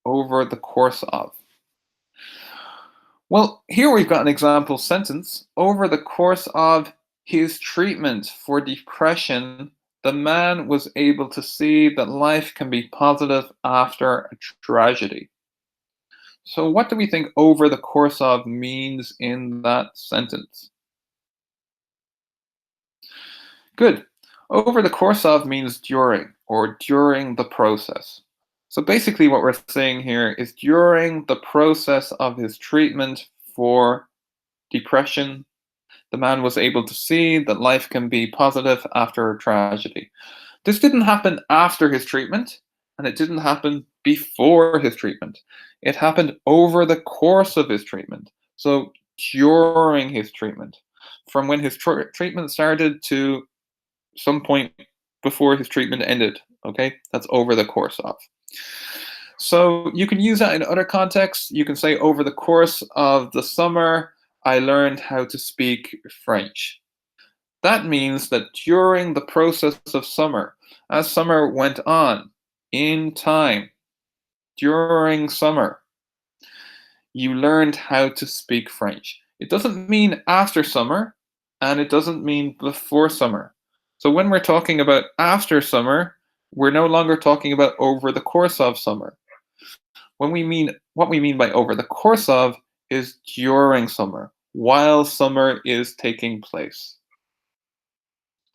over the course of. Well, here we've got an example sentence. Over the course of his treatment for depression, the man was able to see that life can be positive after a tragedy. So, what do we think over the course of means in that sentence? Good. Over the course of means during or during the process. So basically what we're saying here is during the process of his treatment for depression, the man was able to see that life can be positive after a tragedy. This didn't happen after his treatment, and it didn't happen before his treatment. It happened over the course of his treatment. So during his treatment, from when his treatment started to some point before his treatment ended. Okay, that's over the course of. So you can use that in other contexts. You can say, over the course of the summer, I learned how to speak French. That means that during the process of summer, as summer went on, in time, during summer, you learned how to speak French. It doesn't mean after summer, and it doesn't mean before summer. So when we're talking about after summer, we're no longer talking about over the course of summer. When we mean what we mean by over the course of is during summer, while summer is taking place.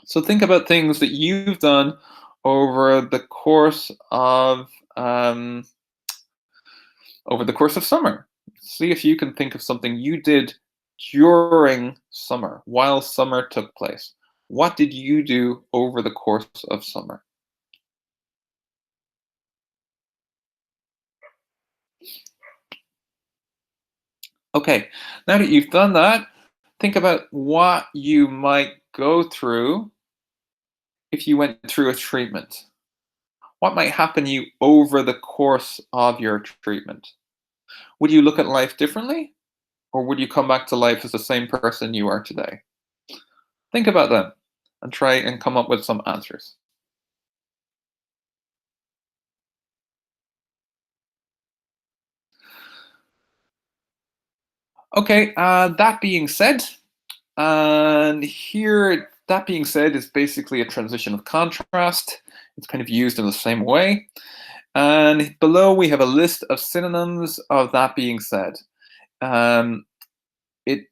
So think about things that you've done over the course of um, over the course of summer. See if you can think of something you did during summer, while summer took place. What did you do over the course of summer? Okay, now that you've done that, think about what you might go through if you went through a treatment. What might happen to you over the course of your treatment? Would you look at life differently? Or would you come back to life as the same person you are today? Think about that and try and come up with some answers. Okay, that being said, and here, that being said is basically a transition of contrast. It's kind of used in the same way. And below we have a list of synonyms of that being said. Um, it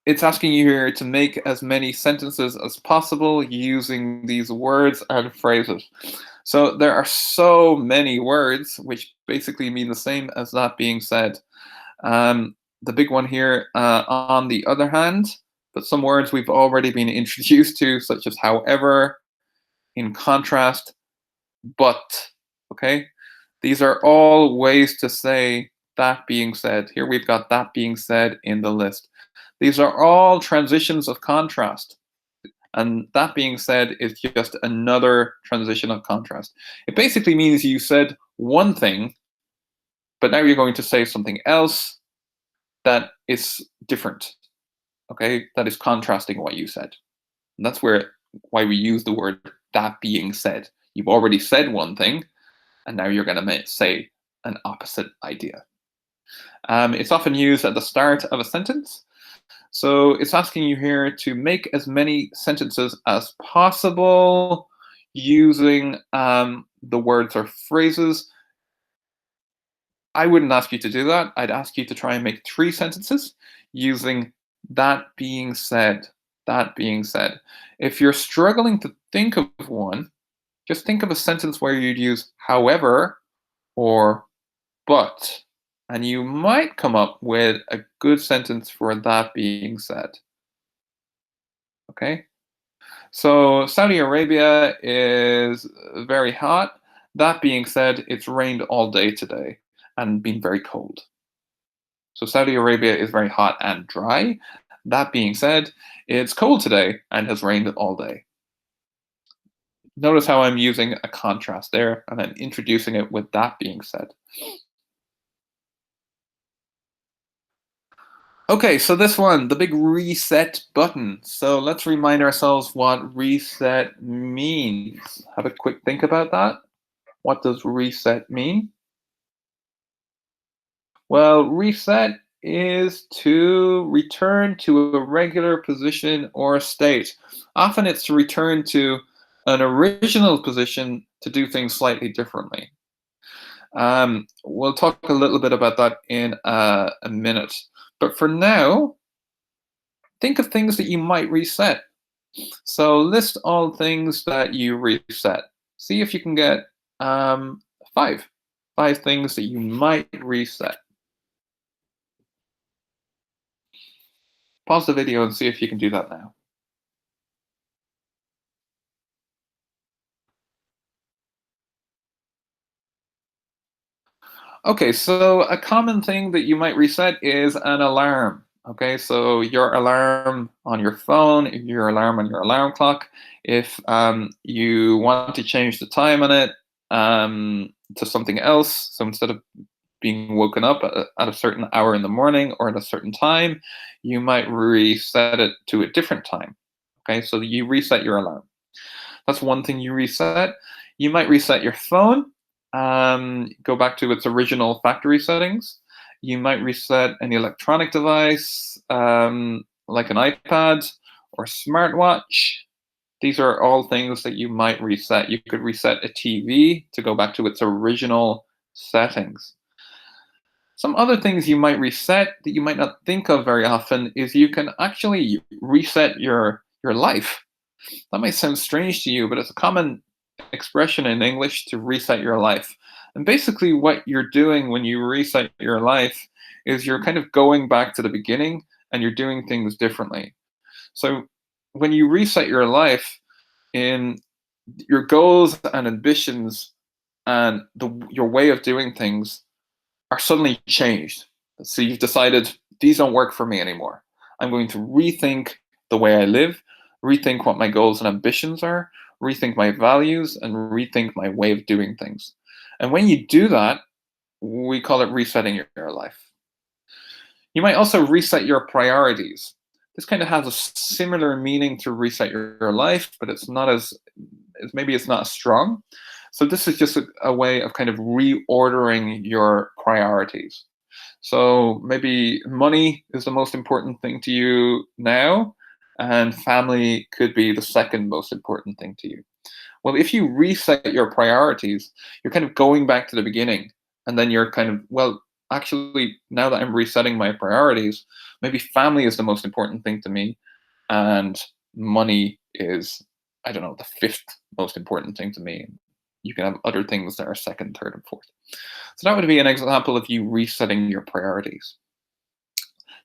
it's asking you here to make as many sentences as possible using these words and phrases. So there are so many words which basically mean the same as that being said. The big one here, on the other hand, but some words we've already been introduced to, such as however, in contrast, but. Okay, these are all ways to say that being said. Here we've got that being said in the list. These are all transitions of contrast. And that being said is just another transition of contrast. It basically means you said one thing, but now you're going to say something else that is different. Okay, that is contrasting what you said. And that's why we use the word that being said. You've already said one thing, and now you're going to say an opposite idea. It's often used at the start of a sentence. So it's asking you here to make as many sentences as possible using the words or phrases. I wouldn't ask you to do that. I'd ask you to try and make 3 sentences using that being said. That being said, if you're struggling to think of one, just think of a sentence where you'd use however or but, and you might come up with a good sentence for that being said. Okay? So Saudi Arabia is very hot. That being said, it's rained all day today and been very cold. So Saudi Arabia is very hot and dry. That being said, it's cold today and has rained all day. Notice how I'm using a contrast there and I'm introducing it with that being said. Okay, so this one, the big reset button. So let's remind ourselves what reset means. Have a quick think about that. What does reset mean? Well, reset is to return to a regular position or state. Often it's to return to an original position to do things slightly differently. We'll talk a little bit about that in a minute. But for now, think of things that you might reset. So list all things that you reset. See if you can get um, five. Five things that you might reset. Pause the video and see if you can do that now. Okay, so a common thing that you might reset is an alarm. Okay, so your alarm on your phone, your alarm on your alarm clock, if you want to change the time on it to something else, so instead of being woken up at a certain hour in the morning or at a certain time, you might reset it to a different time. Okay, so you reset your alarm. That's one thing you reset. You might reset your phone, go back to its original factory settings. You might reset an electronic device like an iPad or smartwatch. These are all things that you might reset. You could reset a TV to go back to its original settings. Some other things you might reset that you might not think of very often is you can actually reset your life. That might sound strange to you, but it's a common expression in English to reset your life. And basically, what you're doing when you reset your life is you're kind of going back to the beginning and you're doing things differently. So, when you reset your life, in your goals and ambitions and your way of doing things are suddenly changed. So you've decided these don't work for me anymore. I'm going to rethink the way I live, rethink what my goals and ambitions are, rethink my values, and rethink my way of doing things. And when you do that, we call it resetting your life. You might also reset your priorities. This kind of has a similar meaning to reset your life, but it's not as maybe it's not as strong. So this is just a way of kind of reordering your priorities. So maybe money is the most important thing to you now, and family could be the second most important thing to you. Well, if you reset your priorities, you're kind of going back to the beginning, and then you're kind of, well, actually, now that I'm resetting my priorities, maybe family is the most important thing to me, and money is, I don't know, the fifth most important thing to me. You can have other things that are second, third, and fourth. So that would be an example of you resetting your priorities.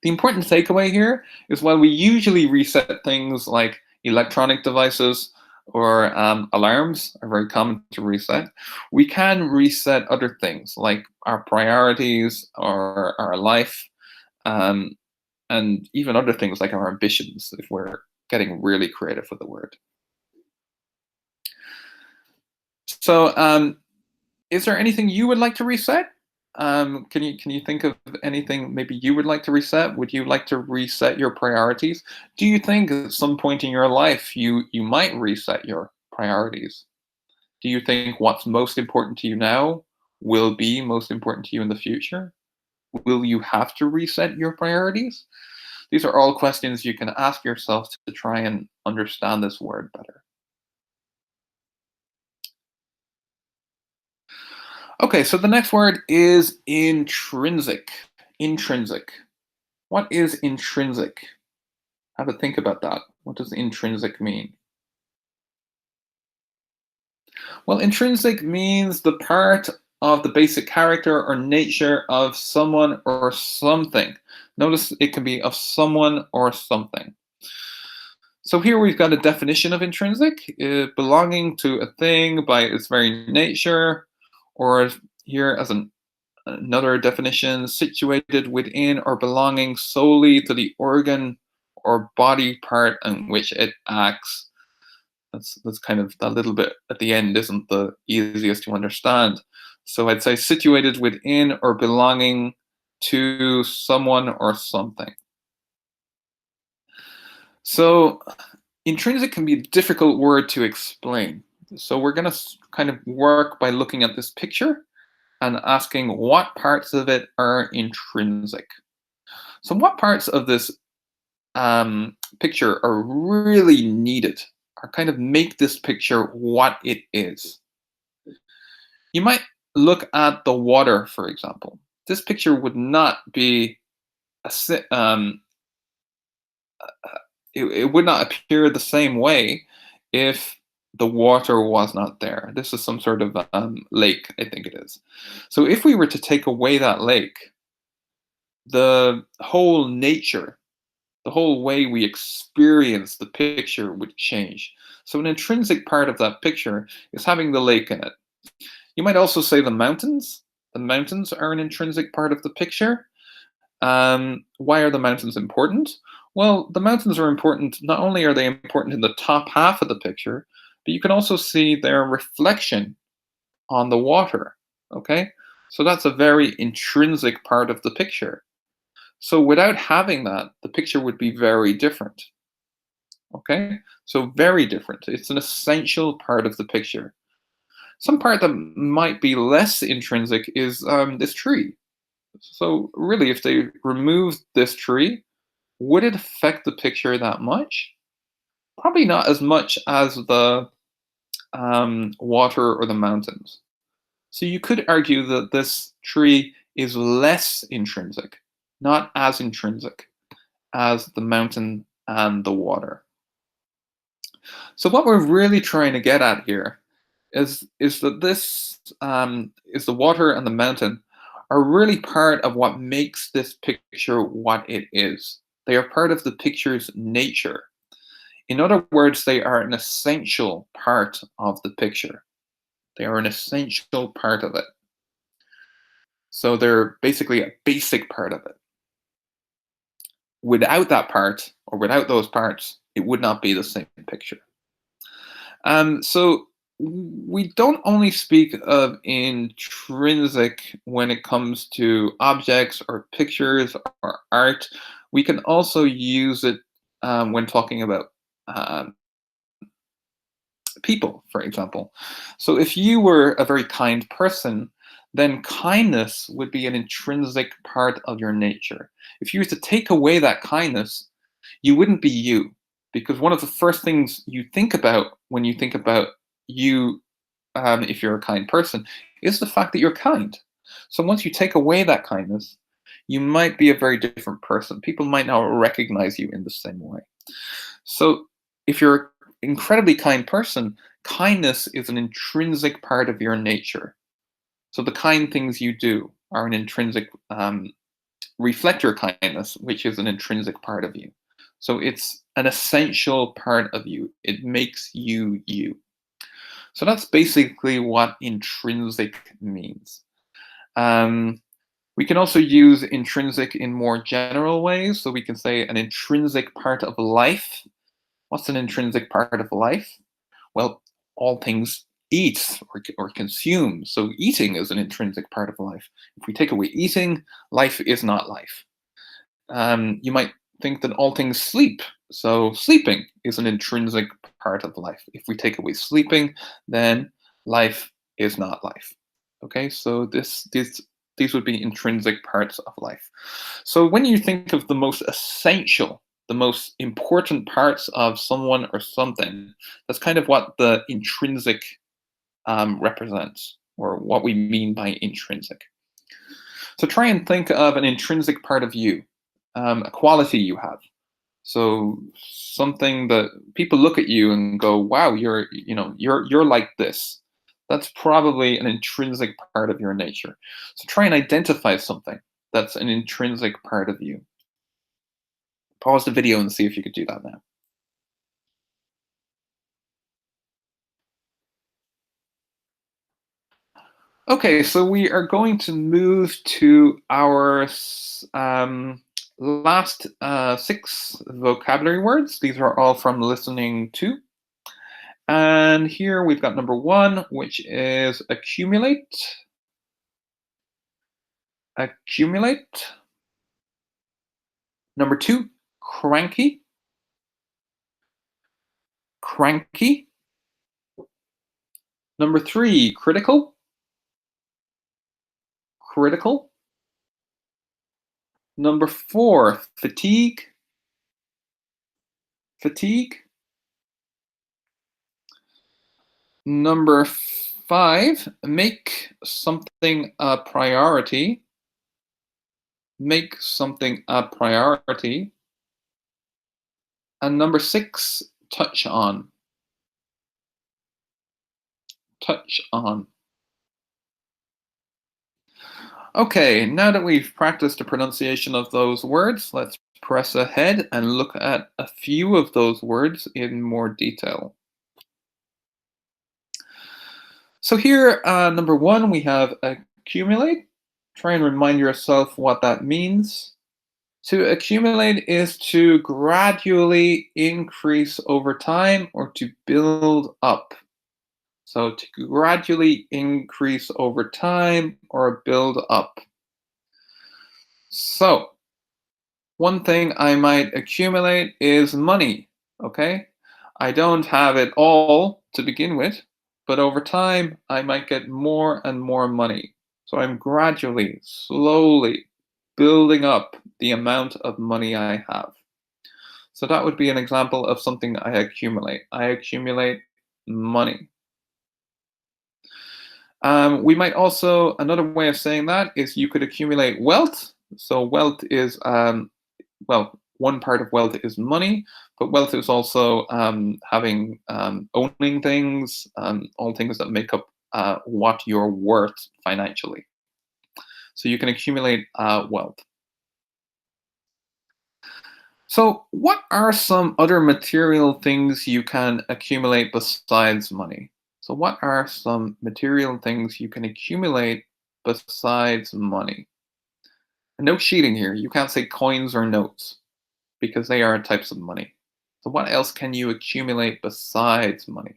The important takeaway here is while we usually reset things like electronic devices or alarms are very common to reset, we can reset other things like our priorities or our life, um, and even other things like our ambitions if we're getting really creative with the word. So, is there anything you would like to reset? Can you think of anything maybe you would like to reset? Would you like to reset your priorities? Do you think at some point in your life you might reset your priorities? Do you think what's most important to you now will be most important to you in the future? Will you have to reset your priorities? These are all questions you can ask yourself to try and understand this word better. Okay, so the next word is intrinsic. Intrinsic. What is intrinsic? Have a think about that. What does intrinsic mean? Well, intrinsic means the part of the basic character or nature of someone or something. Notice it can be of someone or something. So here we've got a definition of intrinsic, belonging to a thing by its very nature, or here as another definition, situated within or belonging solely to the organ or body part in which it acts. That's kind of that little bit at the end isn't the easiest to understand. So I'd say situated within or belonging to someone or something. So intrinsic can be a difficult word to explain. So we're going to kind of work by looking at this picture and asking what parts of it are intrinsic. So what parts of this picture are really needed, or kind of make this picture what it is? You might look at the water, for example. This picture would not be it would not appear the same way if the water was not there. This is some sort of lake, I think it is. So if we were to take away that lake, the whole nature, the whole way we experience the picture would change. So an intrinsic part of that picture is having the lake in it. You might also say the mountains. The mountains are an intrinsic part of the picture. Why are the mountains important? Well, the mountains are important. Not only are they important in the top half of the picture, but you can also see their reflection on the water. Okay, so that's a very intrinsic part of the picture. So without having that, the picture would be very different. Okay, so very different. It's an essential part of the picture. Some part that might be less intrinsic is this tree. So really, if they removed this tree, would it affect the picture that much? Probably not as much as the water or the mountains. So you could argue that this tree is less intrinsic, not as intrinsic as the mountain and the water. So what we're really trying to get at here is that this is the water and the mountain are really part of what makes this picture what it is. They are part of the picture's nature. In other words, they are an essential part of the picture. They are an essential part of it. So they're basically a basic part of it. Without that part, or without those parts, it would not be the same picture. So we don't only speak of intrinsic when it comes to objects or pictures or art. We can also use it when talking about um, people, for example. So if you were a very kind person, then kindness would be an intrinsic part of your nature. If you were to take away that kindness, you wouldn't be you. Because one of the first things you think about when you think about you, if you're a kind person, is the fact that you're kind. So once you take away that kindness, you might be a very different person. People might not recognize you in the same way. So if you're an incredibly kind person, kindness is an intrinsic part of your nature. So the kind things you do are an intrinsic reflect your kindness, which is an intrinsic part of you. So it's an essential part of you. It makes you you. So that's basically what intrinsic means. We can also use intrinsic in more general ways. So we can say an intrinsic part of life. What's an intrinsic part of life? Well, all things eat or consume. So eating is an intrinsic part of life. If we take away eating, life is not life. You might think that all things sleep. So sleeping is an intrinsic part of life. If we take away sleeping, then life is not life. Okay, so these would be intrinsic parts of life. So when you think of the most essential, the most important parts of someone or something, that's kind of what the intrinsic represents, or what we mean by intrinsic. So try and think of an intrinsic part of you, a quality you have. So something that people look at you and go, "Wow, you're like this." That's probably an intrinsic part of your nature. So try and identify something that's an intrinsic part of you. Pause the video and see if you could do that now. Okay, so we are going to move to our last six vocabulary words. These are all from listening to. And here we've got number one, which is accumulate. Accumulate. Number two, cranky. Cranky. Number three, critical. Critical. Number four, fatigue. Fatigue. Number five, make something a priority. Make something a priority. And number six, touch on. Touch on. Okay, now that we've practiced the pronunciation of those words, let's press ahead and look at a few of those words in more detail. So here, number one, we have accumulate. Try and remind yourself what that means. To accumulate is to gradually increase over time or to build up. So to gradually increase over time or build up. So one thing I might accumulate is money, okay? I don't have it all to begin with, but over time I might get more and more money. So I'm gradually, slowly building up the amount of money I have. So that would be an example of something I accumulate. I accumulate money. We might also, another way of saying that is you could accumulate wealth. So wealth is, well, one part of wealth is money, but wealth is also having, owning things, all things that make up what you're worth financially. So you can accumulate wealth. So, what are some other material things you can accumulate besides money? So, what are some material things you can accumulate besides money? And no cheating here. You can't say coins or notes because they are types of money. So, what else can you accumulate besides money?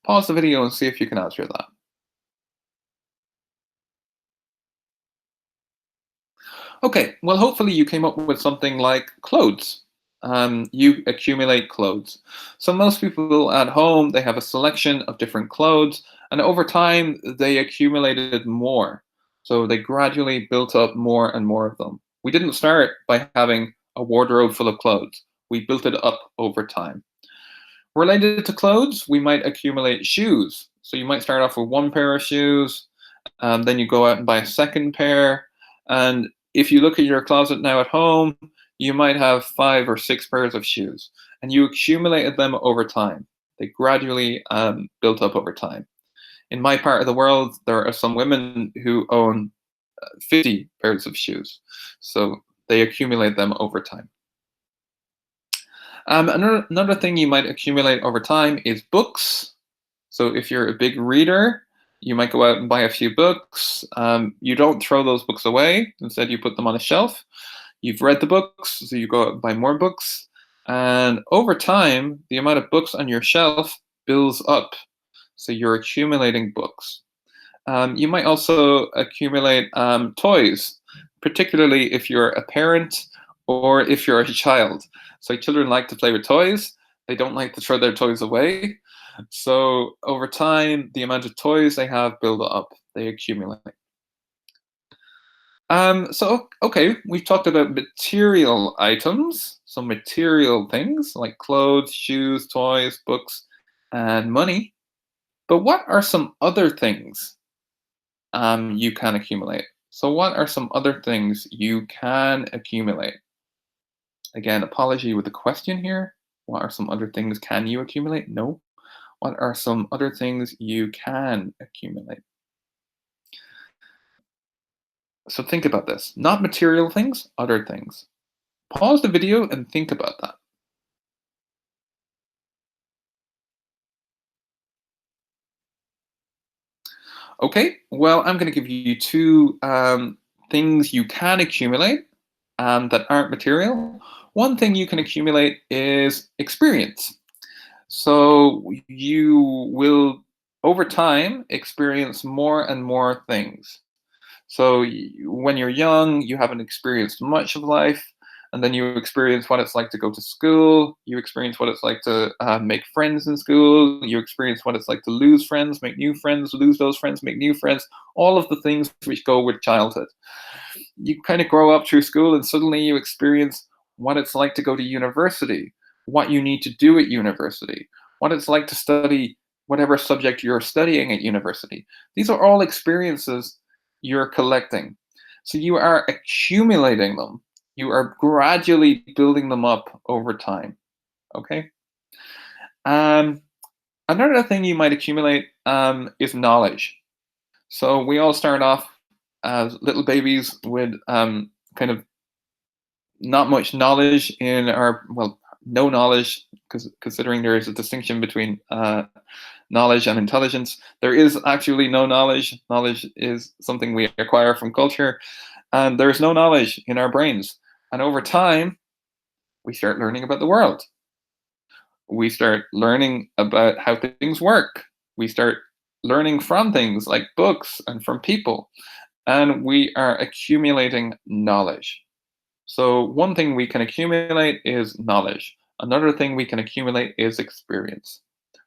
Pause the video and see if you can answer that. Okay, well, hopefully you came up with something like clothes. You accumulate clothes. So most people at home, they have a selection of different clothes, and over time they accumulated more. So they gradually built up more and more of them. We didn't start by having a wardrobe full of clothes. We built it up over time. Related to clothes, we might accumulate shoes. So you might start off with one pair of shoes, then you go out and buy a second pair. And if you look at your closet now at home, you might have 5 or 6 pairs of shoes, and you accumulated them over time. They gradually built up over time. In my part of the world, there are some women who own 50 pairs of shoes, so they accumulate them over time. Another thing you might accumulate over time is books. So if you're a big reader, you might go out and buy a few books. You don't throw those books away. Instead, you put them on a shelf. You've read the books, so you go out and buy more books. And over time, the amount of books on your shelf builds up. So you're accumulating books. You might also accumulate toys, particularly if you're a parent or if you're a child. So children like to play with toys. They don't like to throw their toys away. So over time, the amount of toys they have build up. They accumulate. Okay, we've talked about material items, so material things like clothes, shoes, toys, books, and money. But what are some other things you can accumulate? So what are some other things you can accumulate? Again, apology with the question here. What are some other things can you accumulate? No. What are some other things you can accumulate? So think about this. Not material things, other things. Pause the video and think about that. Okay, well, I'm going to give you two things you can accumulate that aren't material. One thing you can accumulate is experience. So you will, over time, experience more and more things. So when you're young, you haven't experienced much of life, and then you experience what it's like to go to school. You experience what it's like to make friends in school. You experience what it's like to lose friends, make new friends, lose those friends, make new friends. All of the things which go with childhood. You kind of grow up through school, and suddenly you experience what it's like to go to university, what you need to do at university, what it's like to study whatever subject you're studying at university. These are all experiences you're collecting. So you are accumulating them. You are gradually building them up over time. Okay. Um, Another thing you might accumulate is knowledge. So we all start off as little babies with kind of not much knowledge in our, well, no knowledge, because considering there is a distinction between knowledge and intelligence, there is actually no knowledge. Knowledge is something we acquire from culture, and there's no knowledge in our brains. And over time, we start learning about the world. We start learning about how things work. We start learning from things like books and from people, and we are accumulating knowledge. So one thing we can accumulate is knowledge. Another thing we can accumulate is experience.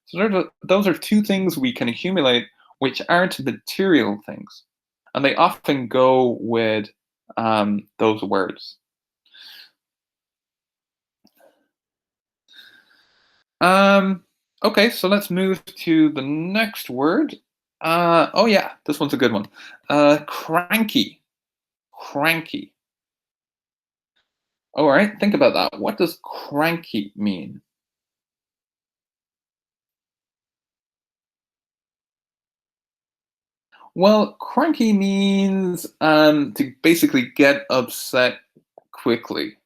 So those are two things we can accumulate which aren't material things. And they often go with those words. Okay, so let's move to the next word. Oh yeah, this one's a good one. Cranky. Cranky. All right, think about that. What does cranky mean? Well, cranky means to basically get upset quickly,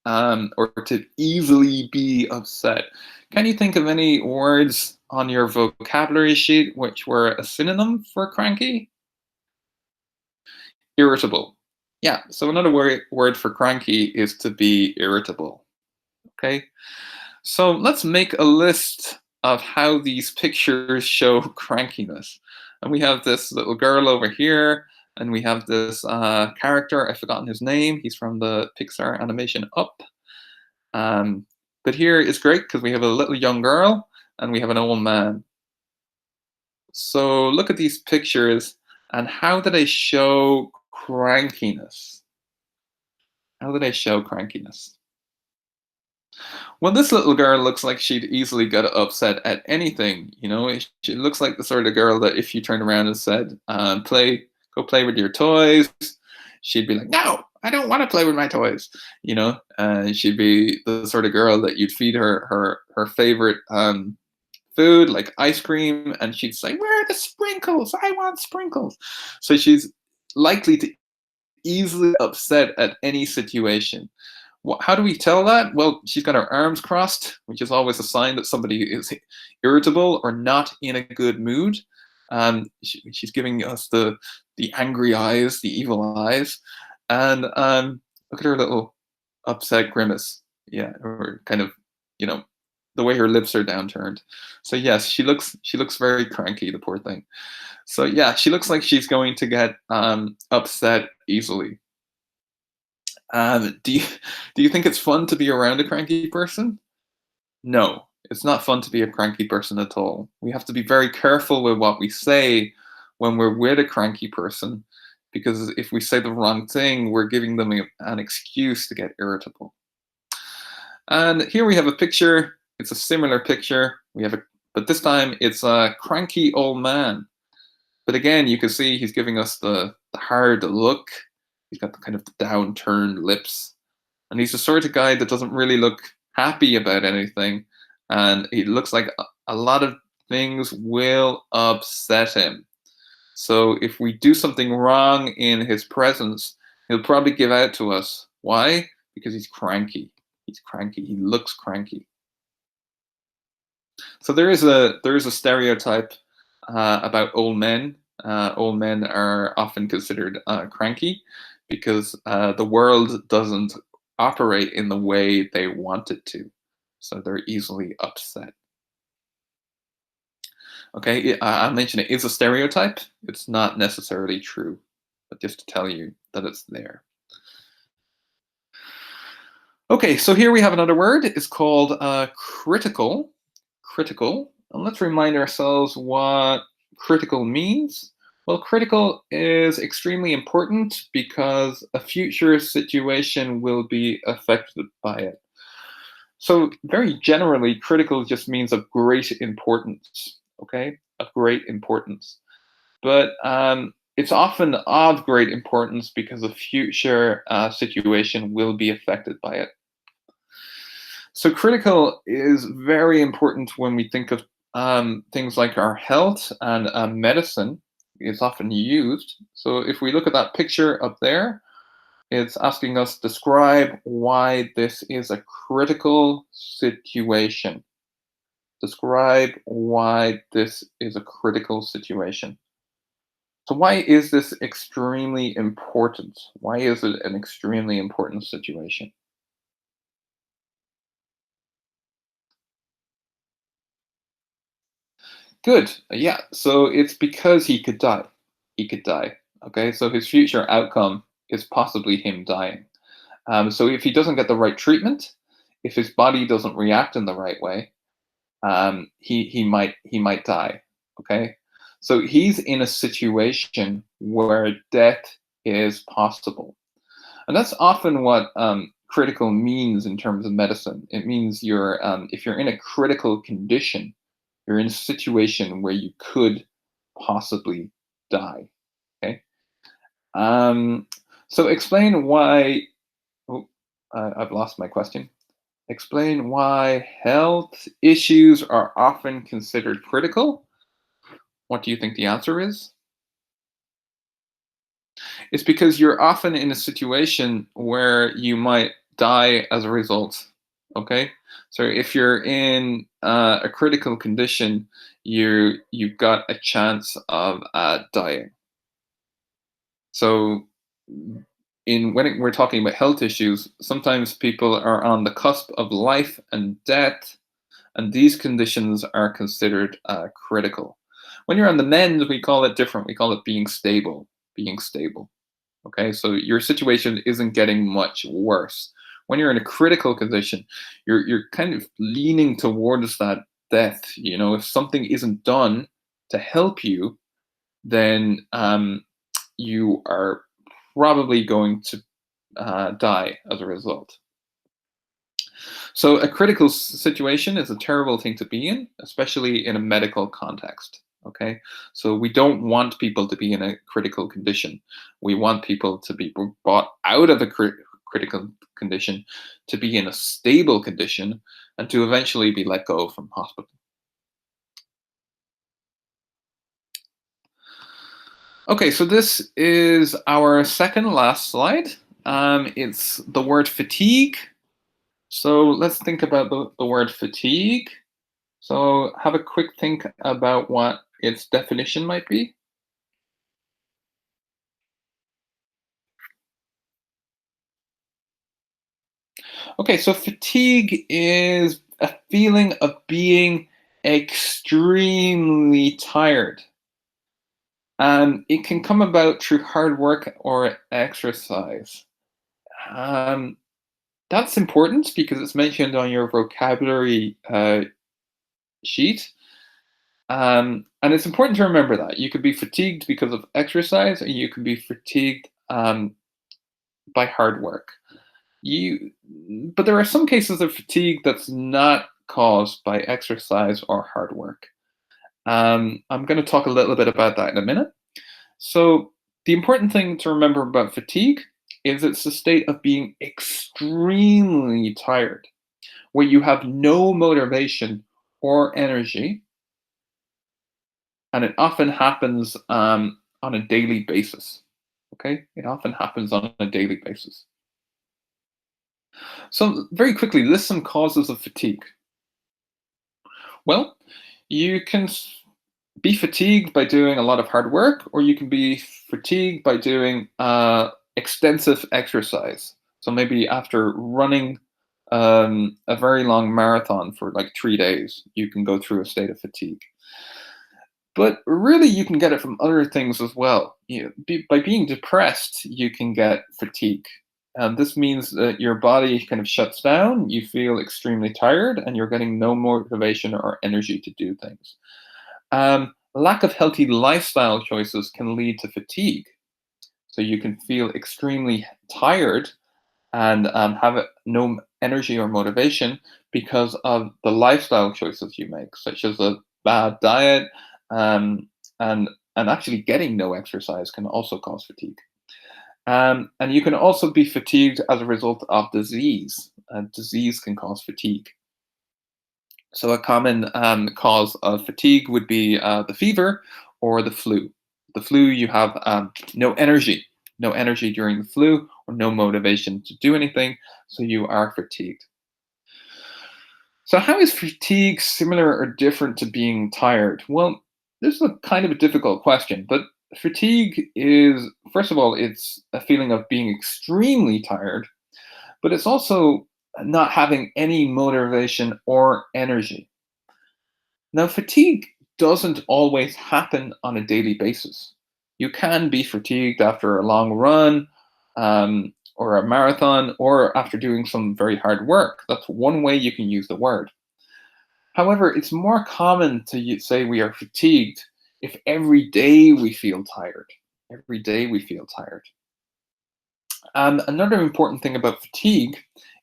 or to easily be upset. Can you think of any words on your vocabulary sheet which were a synonym for cranky? Irritable. Yeah, so another word for cranky is to be irritable. Okay, so let's make a list of how these pictures show crankiness. And we have this little girl over here, and we have this character, I've forgotten his name. He's from the Pixar animation Up. Um, but here is great because we have a little young girl and we have an old man. So look at these pictures, and how do they show crankiness? How do they show crankiness? Well, this little girl looks like she'd easily get upset at anything. You know, she looks like the sort of girl that if you turned around and said, go play with your toys," she'd be like, "No, I don't want to play with my toys." You know, she'd be the sort of girl that you'd feed her favorite food, like ice cream, and she'd say, "Where are the sprinkles? I want sprinkles." So she's likely to easily upset at any situation. How do we tell that? Well, she's got her arms crossed, which is always a sign that somebody is irritable or not in a good mood. She's giving us the angry eyes, the evil eyes, and look at her little upset grimace. Yeah, or kind of, you know, the way her lips are downturned. So yes, she looks very cranky, the poor thing. So yeah, she looks like she's going to get upset easily. Do you think it's fun to be around a cranky person? No, it's not fun to be a cranky person at all. We have to be very careful with what we say when we're with a cranky person, because if we say the wrong thing, we're giving them an excuse to get irritable. And here we have a picture. It's a similar picture. But this time it's a cranky old man. But again, you can see he's giving us the hard look. He's got the kind of downturned lips, And he's the sort of guy that doesn't really look happy about anything, and he looks like a lot of things will upset him. So if we do something wrong in his presence, he'll probably give out to us. Why? Because he's cranky. He's cranky. He looks cranky. So there is a stereotype about old men. Old men are often considered cranky because the world doesn't operate in the way they want it to. So they're easily upset. Okay, I mentioned it is a stereotype. It's not necessarily true, but just to tell you that it's there. Okay, so here we have another word. It's called critical. Critical. And let's remind ourselves what critical means. Well, critical is extremely important because a future situation will be affected by it. So very generally, critical just means of great importance, okay? Of great importance. But it's often of great importance because a future situation will be affected by it. So critical is very important when we think of things like our health and medicine. It's often used. So if we look at that picture up there, it's asking us describe why this is a critical situation. Describe why this is a critical situation. So why is this extremely important? Why is it an extremely important situation? Good. Yeah. So it's because he could die. He could die. Okay. So his future outcome is possibly him dying. So if he doesn't get the right treatment, if his body doesn't react in the right way, he might die. Okay. So he's in a situation where death is possible, and that's often what critical means in terms of medicine. It means if you're in a critical condition, you're in a situation where you could possibly die. Okay. Um, so explain why. Oh, I've lost my question. Explain why health issues are often considered critical. What do you think the answer is? It's because you're often in a situation where you might die as a result. Okay, so if you're in a critical condition, you've got a chance of dying. So we're talking about health issues, sometimes people are on the cusp of life and death, and these conditions are considered critical. When you're on the mend, we call it different. We call it being stable. Being stable. Okay, so your situation isn't getting much worse. When you're in a critical condition, you're kind of leaning towards that death. You know, if something isn't done to help you, then you are probably going to die as a result. So a critical situation is a terrible thing to be in, especially in a medical context. Okay, so we don't want people to be in a critical condition. We want people to be brought out of a critical condition, to be in a stable condition, and to eventually be let go from hospital. Okay, so this is our second last slide. It's the word fatigue. So let's think about the word fatigue. So have a quick think about what its definition might be. Okay, so fatigue is a feeling of being extremely tired. It can come about through hard work or exercise. Um, that's important because it's mentioned on your vocabulary sheet. And it's important to remember that you could be fatigued because of exercise, and you could be fatigued by hard work. You, but there are some cases of fatigue that's not caused by exercise or hard work. I'm going to talk a little bit about that in a minute. So the important thing to remember about fatigue is it's a state of being extremely tired, where you have no motivation or energy, and it often happens on a daily basis. Okay, it often happens on a daily basis. So, very quickly, list some causes of fatigue. Well, you can be fatigued by doing a lot of hard work, or you can be fatigued by doing extensive exercise. So maybe after running a very long marathon for like 3 days, you can go through a state of fatigue. But really, you can get it from other things as well. By being depressed, you can get fatigue. This means that your body kind of shuts down, you feel extremely tired, and you're getting no motivation or energy to do things. Lack of healthy lifestyle choices can lead to fatigue. So you can feel extremely tired and have no energy or motivation because of the lifestyle choices you make, such as a bad diet, um, and actually getting no exercise can also cause fatigue. And you can also be fatigued as a result of disease. Disease can cause fatigue. So a common cause of fatigue would be the fever or the flu. The flu, you have no energy during the flu, or no motivation to do anything, so you are fatigued. So how is fatigue similar or different to being tired? Well, this is a kind of a difficult question, but fatigue is, first of all, it's a feeling of being extremely tired, but it's also not having any motivation or energy. Now, fatigue doesn't always happen on a daily basis. You can be fatigued after a long run, or a marathon, or after doing some very hard work. That's one way you can use the word. However, it's more common to say we are fatigued if every day we feel tired. Every day we feel tired. Another important thing about fatigue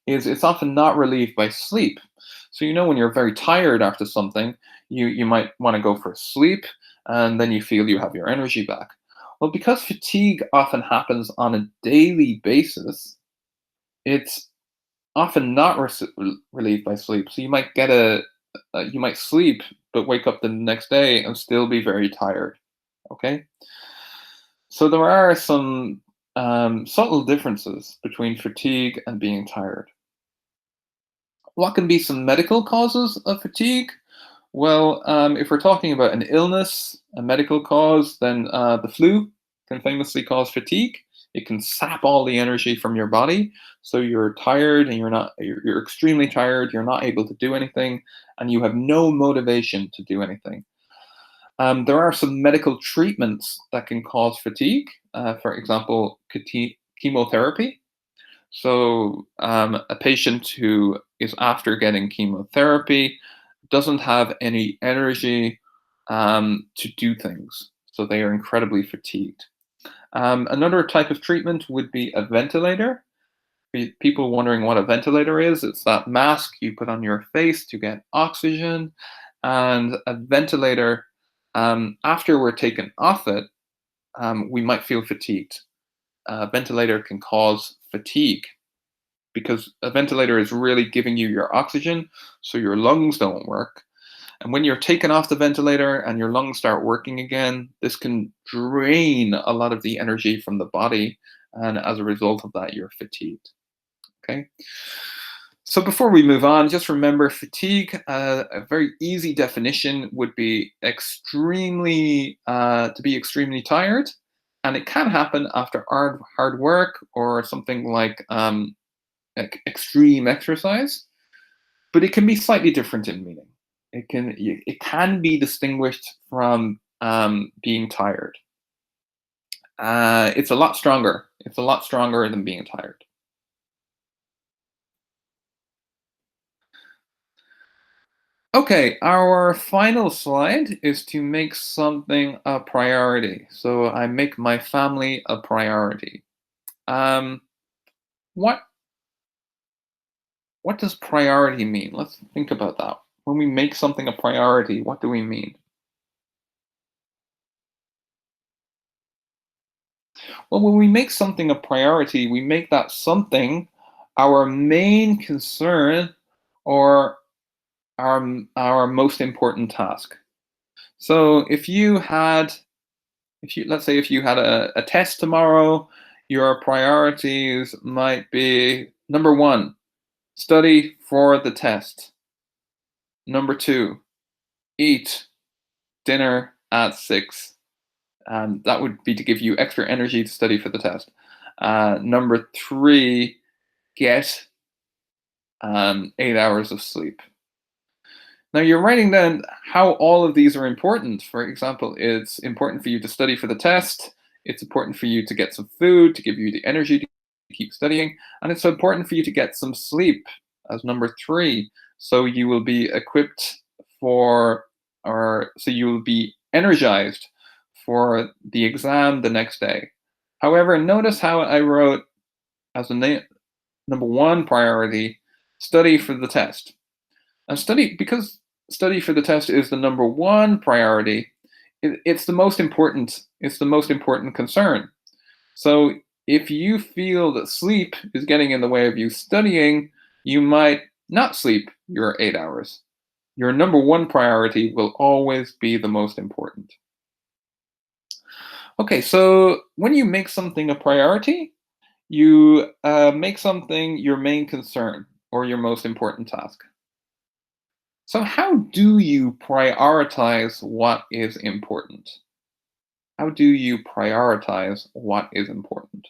is it's often not relieved by sleep. So when you're very tired after something, you might want to go for a sleep, and then you feel you have your energy back. Well, because fatigue often happens on a daily basis, it's often not relieved by sleep. So you might sleep, but wake up the next day and still be very tired. Okay, so there are some subtle differences between fatigue and being tired. What can be some medical causes of fatigue? Well, if we're talking about an illness, a medical cause, then the flu can famously cause fatigue. It can sap all the energy from your body, so you're tired and you're extremely tired. You're not able to do anything, and you have no motivation to do anything. There are some medical treatments that can cause fatigue. For example, chemotherapy. So, a patient who is after getting chemotherapy doesn't have any energy to do things. So, they are incredibly fatigued. Another type of treatment would be a ventilator. People wondering what a ventilator is, it's that mask you put on your face to get oxygen. And a ventilator, after we're taken off it, we might feel fatigued. A ventilator can cause fatigue because a ventilator is really giving you your oxygen, so your lungs don't work. And when you're taken off the ventilator and your lungs start working again, this can drain a lot of the energy from the body. And as a result of that, you're fatigued. Okay. So before we move on, just remember fatigue, a very easy definition would be to be extremely tired. And it can happen after hard work or something like extreme exercise, but it can be slightly different in meaning. It can be distinguished from being tired. It's a lot stronger. It's a lot stronger than being tired. Okay, our final slide is to make something a priority. So I make my family a priority. Um, what what does priority mean? Let's think about that. When we make something a priority, what do we mean? Well, when we make something a priority, we make that something our main concern or our most important task. So let's say if you had a test tomorrow, your priorities might be number one, study for the test. Number two, eat dinner at 6. That would be to give you extra energy to study for the test. Number three, get 8 hours of sleep. Now you're writing down how all of these are important. For example, it's important for you to study for the test. It's important for you to get some food to give you the energy to keep studying. And it's important for you to get some sleep as number three. So you will be equipped so you will be energized for the exam the next day. However, notice how I wrote as number one priority, study for the test. And because study for the test is the number one priority, it's the most important. It's the most important concern. So if you feel that sleep is getting in the way of you studying, you might not sleep your 8 hours. Your number one priority will always be the most important. Okay, so when you make something a priority, you make something your main concern or your most important task. So, how do you prioritize what is important? How do you prioritize what is important?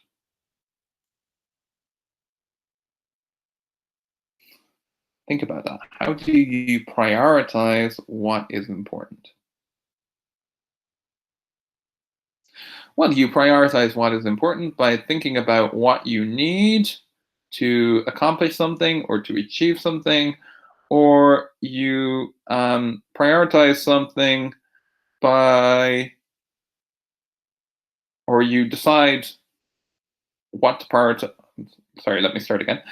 Think about that. How do you prioritize what is important? Well, you prioritize what is important by thinking about what you need to accomplish something or to achieve something, or you prioritize something by, or you decide what to prioritize. Sorry, let me start again.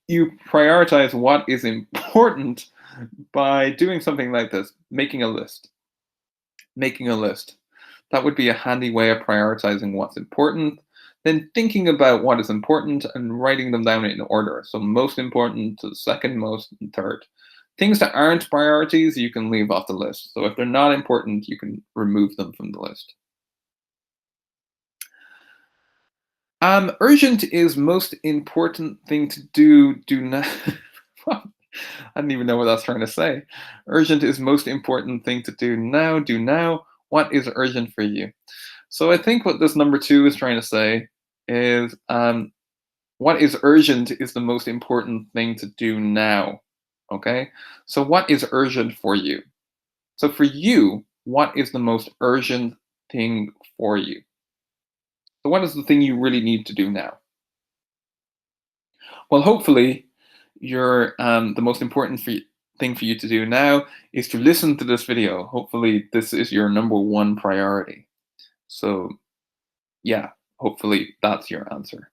You prioritize what is important by doing something like this, making a list. Making a list. That would be a handy way of prioritizing what's important. Then thinking about what is important and writing them down in order. So most important to the second most and third. Things that aren't priorities, you can leave off the list. So if they're not important, you can remove them from the list. Urgent is most important thing to do. Do not. I didn't even know what that's trying to say. Urgent is most important thing to do now. Do now. What is urgent for you? So I think what this number two is trying to say is what is urgent is the most important thing to do now. Okay. So what is urgent for you? So for you, what is the most urgent thing for you? So what is the thing you really need to do now? Well, hopefully, the most important thing for you to do now is to listen to this video. Hopefully, this is your number one priority. So, yeah, hopefully that's your answer.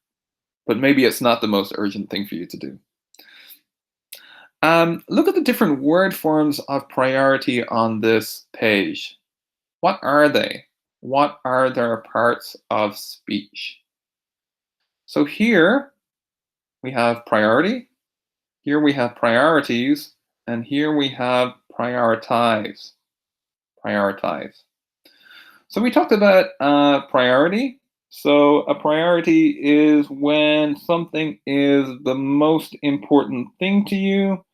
But maybe it's not the most urgent thing for you to do. Look at the different word forms of priority on this page. What are they? What are their parts of speech? So here we have priority, here we have priorities, and here we have prioritize. Prioritize. So we talked about priority. So a priority is when something is the most important thing to you.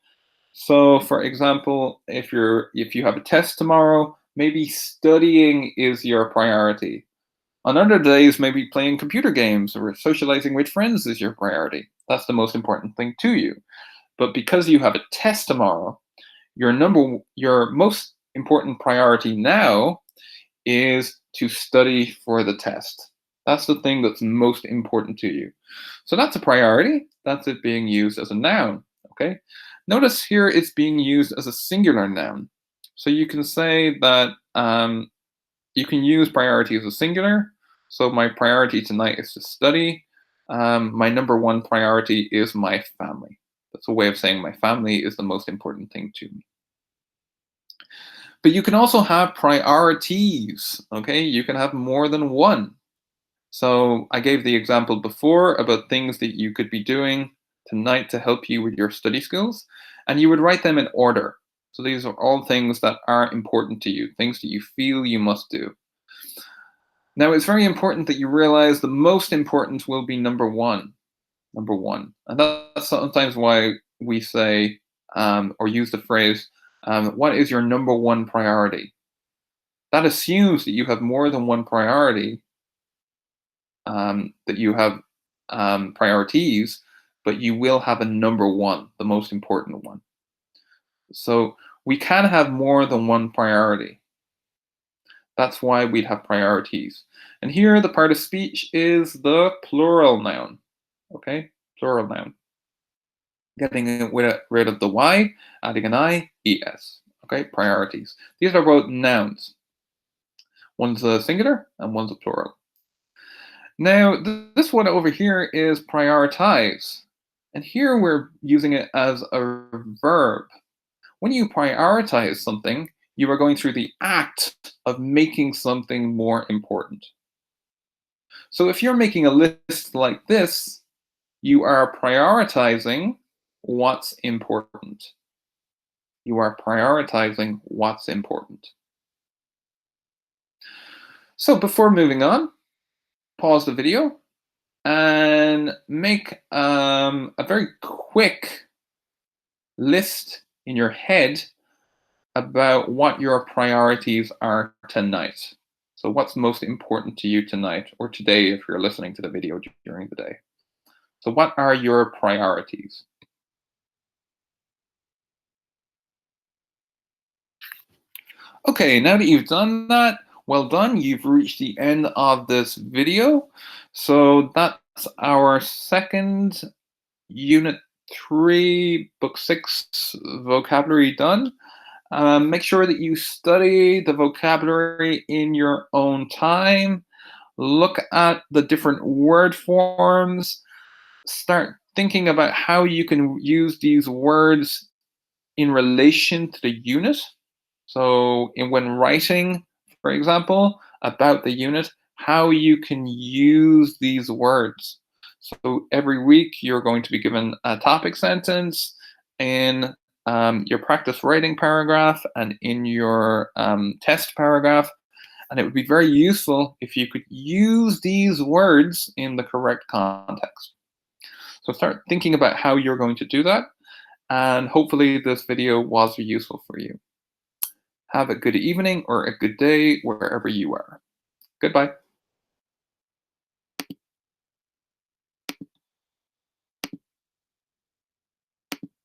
So for example, if you have a test tomorrow, maybe studying is your priority. On other days, maybe playing computer games or socializing with friends is your priority. That's the most important thing to you. But because you have a test tomorrow, your most important priority now is to study for the test. That's the thing that's most important to you. So that's a priority. That's it being used as a noun. Okay. Notice here it's being used as a singular noun. So you can say that you can use priority as a singular. So my priority tonight is to study. My number one priority is my family. That's a way of saying my family is the most important thing to me. But you can also have priorities, okay? You can have more than one. So I gave the example before about things that you could be doing tonight to help you with your study skills, and you would write them in order. So these are all things that are important to you, things that you feel you must do. Now, it's very important that you realize the most important will be number one. Number one. And that's sometimes why we say or use the phrase, what is your number one priority? That assumes that you have more than one priority, that you have priorities, but you will have a number one, the most important one. So we can have more than one priority. That's why we'd have priorities. And here the part of speech is the plural noun. Okay, plural noun. Getting rid of the Y, adding an I, ES. Okay, priorities. These are both nouns. One's a singular and one's a plural. Now, this one over here is prioritize. And here we're using it as a verb. When you prioritize something, you are going through the act of making something more important. So if you're making a list like this, you are prioritizing what's important. You are prioritizing what's important. So before moving on, pause the video and make a very quick list in your head about what your priorities are tonight. So what's most important to you tonight or today if you're listening to the video during the day. So what are your priorities? Okay, now that you've done that, well done. You've reached the end of this video. So that's our second Unit 3, Book 6 vocabulary done. Make sure that you study the vocabulary in your own time. Look at the different word forms. Start thinking about how you can use these words in relation to the unit. So, when writing, for example, about the unit, how you can use these words. So, every week you're going to be given a topic sentence in your practice writing paragraph and in your test paragraph. And it would be very useful if you could use these words in the correct context. So, start thinking about how you're going to do that. And hopefully, this video was useful for you. Have a good evening or a good day wherever you are. Goodbye.